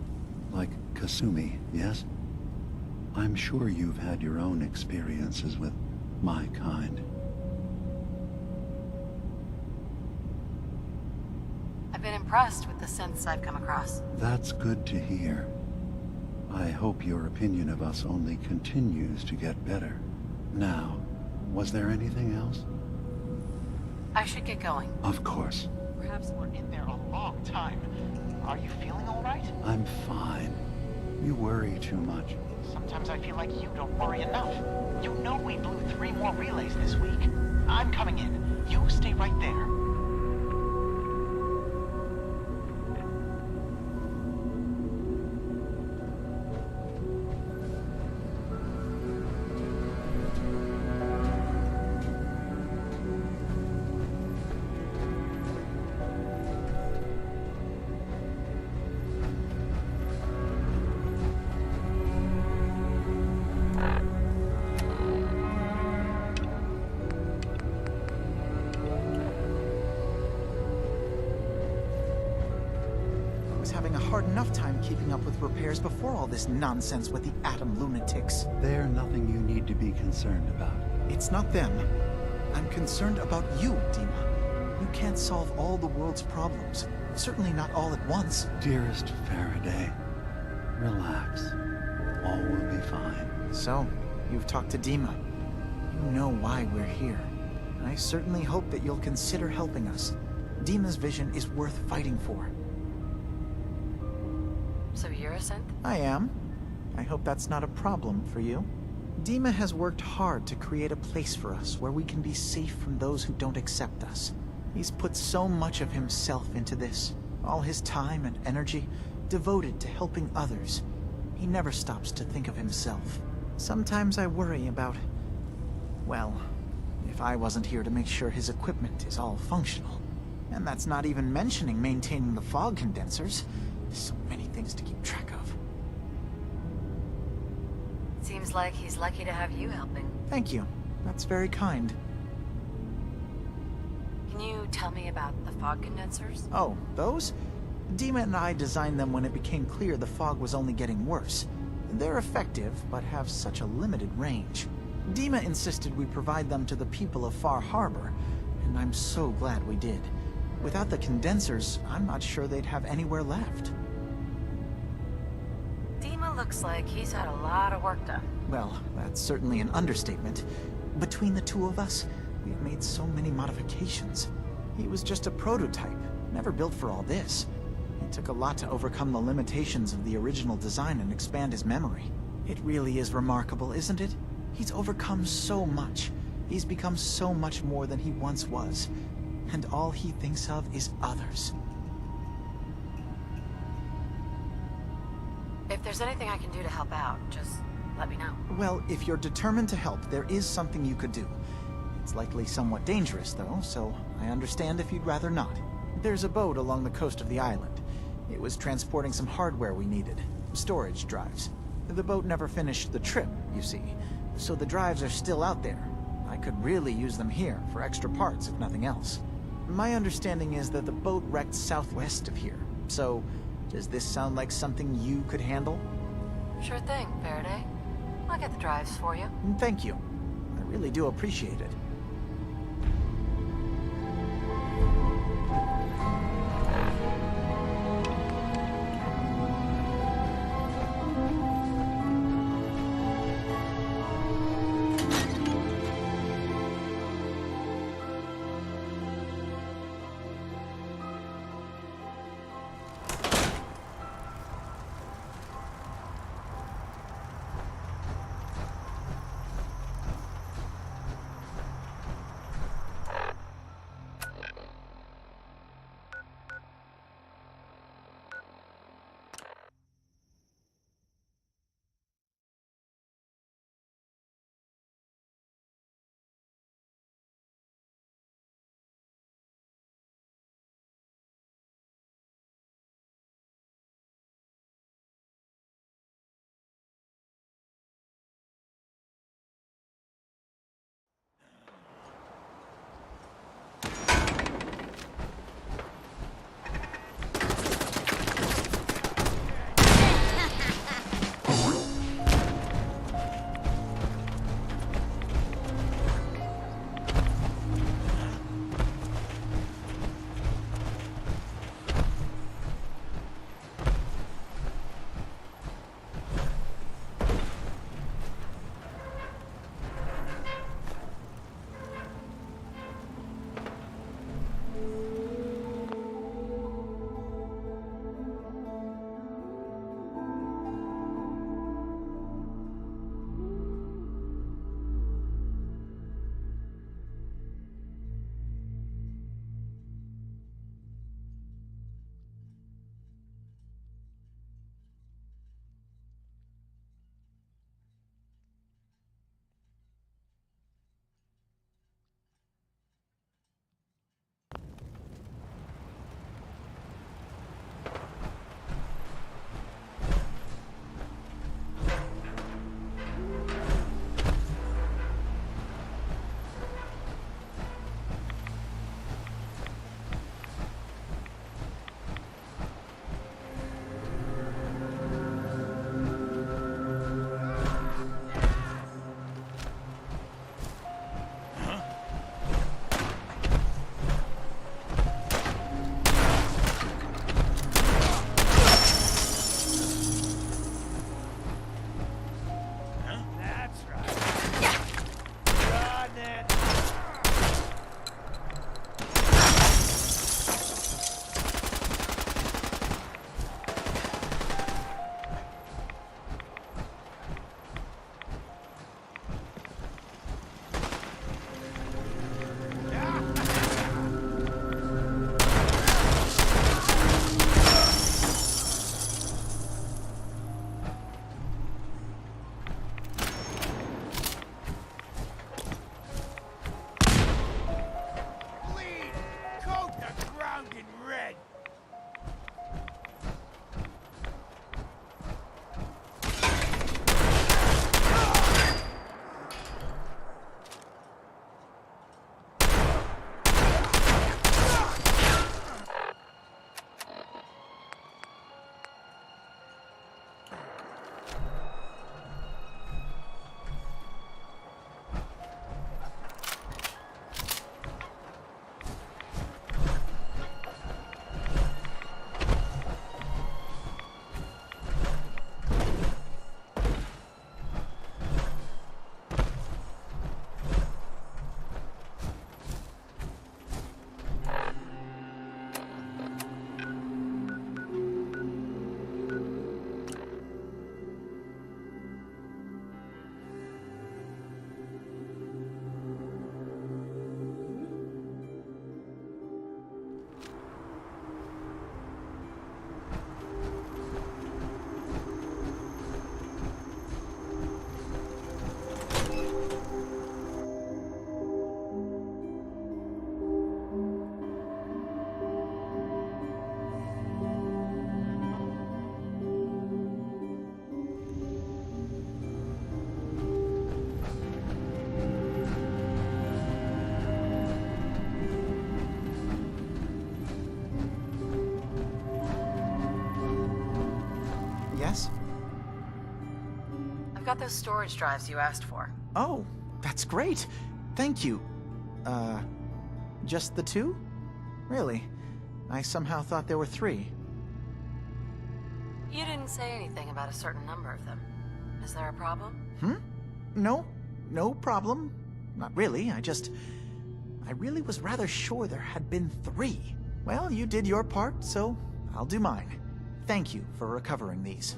like Kasumi, yes? I'm sure you've had your own experiences with my kind. I've been impressed with the synths I've come across. That's good to hear. I hope your opinion of us only continues to get better. Now, was there anything else? I should get going. Of course. Perhaps we're in there a long time. Are you feeling all right? I'm fine. You worry too much. Sometimes I feel like you don't worry enough. You know we blew 3 more relays this week. I'm coming in. You stay right there. Having a hard enough time keeping up with repairs before all this nonsense with the atom lunatics. They're nothing you need to be concerned about. It's not them. I'm concerned about you, Dima. You can't solve all the world's problems. Certainly not all at once. Dearest Faraday, relax. All will be fine. So, you've talked to Dima. You know why we're here. I certainly hope that you'll consider helping us. Dima's vision is worth fighting for. So you're a synth? I am. I hope that's not a problem for you. Dima has worked hard to create a place for us where we can be safe from those who don't accept us. He's put so much of himself into this, all his time and energy devoted to helping others. He never stops to think of himself. Sometimes I worry about, well, if I wasn't here to make sure his equipment is all functional. And that's not even mentioning maintaining the fog condensers. So many things to keep track of. Seems like he's lucky to have you helping. Thank you. That's very kind. Can you tell me about the fog condensers? Oh, those? Dima and I designed them when it became clear the fog was only getting worse. They're effective, but have such a limited range. Dima insisted we provide them to the people of Far Harbor, and I'm so glad we did. Without the condensers, I'm not sure they'd have anywhere left. Dima looks like he's had a lot of work done. Well, that's certainly an understatement. Between the two of us, we've made so many modifications. He was just a prototype, never built for all this. It took a lot to overcome the limitations of the original design and expand his memory. It really is remarkable, isn't it? He's overcome so much. He's become so much more than he once was. And all he thinks of is others. If there's anything I can do to help out, just let me know. Well, if you're determined to help, there is something you could do. It's likely somewhat dangerous, though, so I understand if you'd rather not. There's a boat along the coast of the island. It was transporting some hardware we needed. Storage drives. The boat never finished the trip, you see, so the drives are still out there. I could really use them here for extra parts, if nothing else. My understanding is that the boat wrecked southwest of here, so does this sound like something you could handle? Sure thing, Faraday. I'll get the drives for you. Thank you. I really do appreciate it. I've got those storage drives you asked for. Oh, that's great. Thank you. Just the 2? Really? I somehow thought there were 3. You didn't say anything about a certain number of them. Is there a problem? No problem. Not really, I really was rather sure there had been 3. Well, you did your part, so I'll do mine. Thank you for recovering these.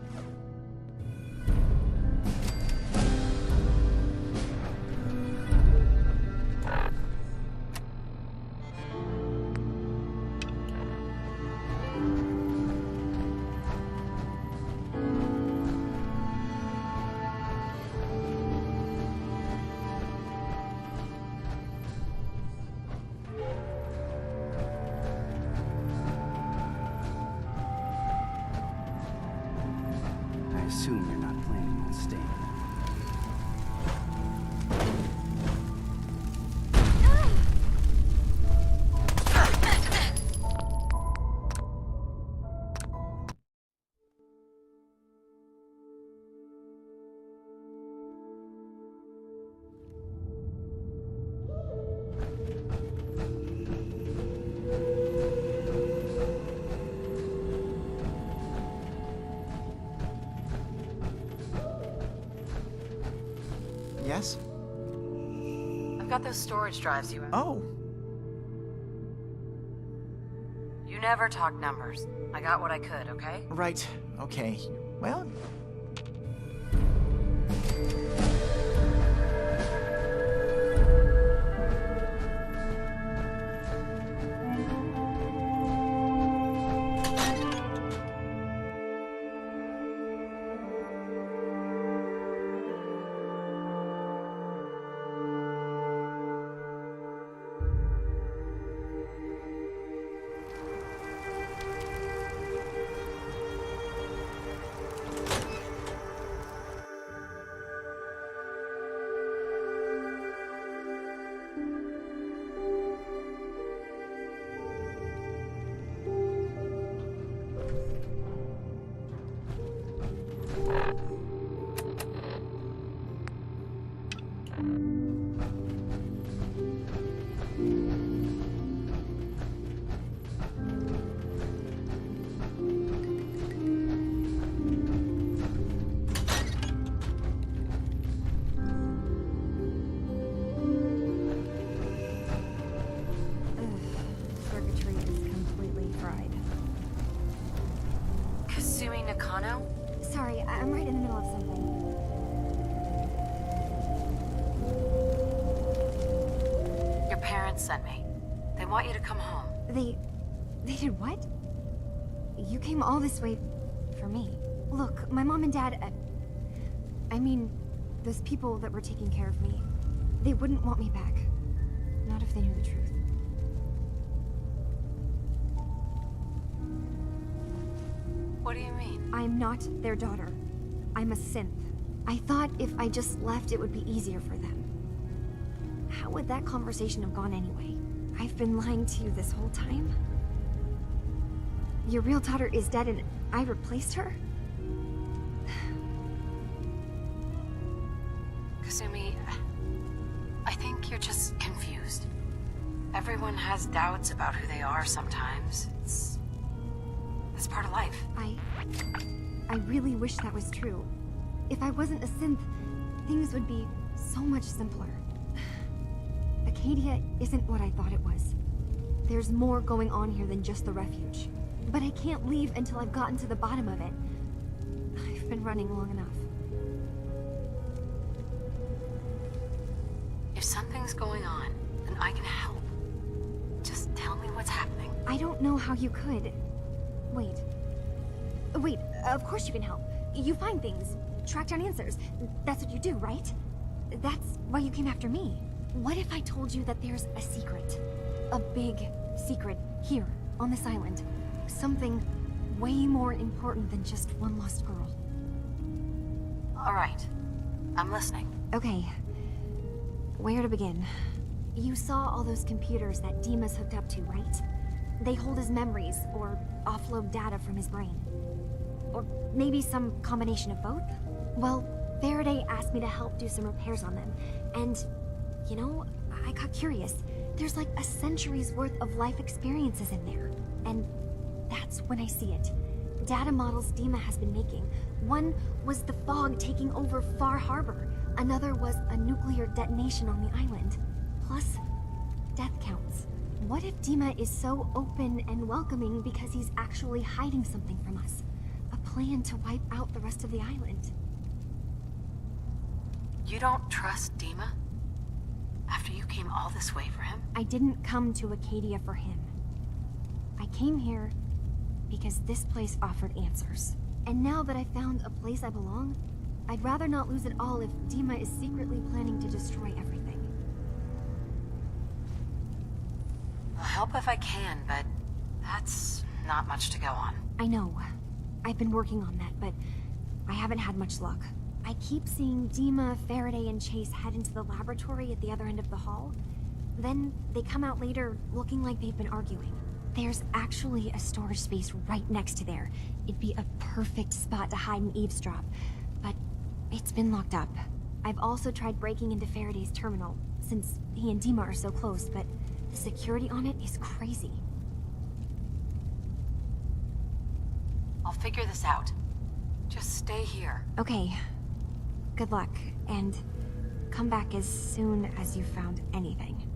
I assume you're not planning on staying. Yes? I've got those storage drives you... Oh. You never talk numbers. I got what I could, okay? Right. Okay. Well... Circuitry is completely fried. Kasumi Nakano? Sorry, I'm right in the middle of something. Your parents sent me. They want you to come home. They did what? You came all this way for me. Look, my mom and dad, I mean, those people that were taking care of me, they wouldn't want me back. Not if they knew the truth. What do you mean? I'm not their daughter. I'm a synth. I thought if I just left, it would be easier for them. How would that conversation have gone anyway? I've been lying to you this whole time? Your real daughter is dead and I replaced her? Kasumi, I think you're just confused. Everyone has doubts about who they are sometimes. It's part of life. I really wish that was true. If I wasn't a synth, things would be so much simpler. Acadia isn't what I thought it was. There's more going on here than just the refuge. But I can't leave until I've gotten to the bottom of it. I've been running long enough. If something's going on, then I can help. Just tell me what's happening. I don't know how you could. Wait. Wait, of course you can help. You find things, track down answers. That's what you do, right? That's why you came after me. What if I told you that there's a secret? A big secret here, on this island. Something way more important than just one lost girl. All right. I'm listening. Okay. Where to begin? You saw all those computers that Dima's hooked up to, right? They hold his memories, or offload data from his brain. Or maybe some combination of both? Well, Faraday asked me to help do some repairs on them, and, you know, I got curious. There's like a century's worth of life experiences in there, and that's when I see it. Data models Dima has been making. One was the fog taking over Far Harbor. Another was a nuclear detonation on the island. Plus, death counts. What if Dima is so open and welcoming because he's actually hiding something from us? A plan to wipe out the rest of the island. You don't trust Dima? After you came all this way for him? I didn't come to Acadia for him. I came here because this place offered answers. And now that I found a place I belong, I'd rather not lose it all if Dima is secretly planning to destroy everything. I'll help if I can, but that's not much to go on. I know. I've been working on that, but I haven't had much luck. I keep seeing Dima, Faraday, and Chase head into the laboratory at the other end of the hall. Then they come out later looking like they've been arguing. There's actually a storage space right next to there. It'd be a perfect spot to hide and eavesdrop, but it's been locked up. I've also tried breaking into Faraday's terminal, since he and Dima are so close, but the security on it is crazy. I'll figure this out. Just stay here. Okay. Good luck, and come back as soon as you've found anything.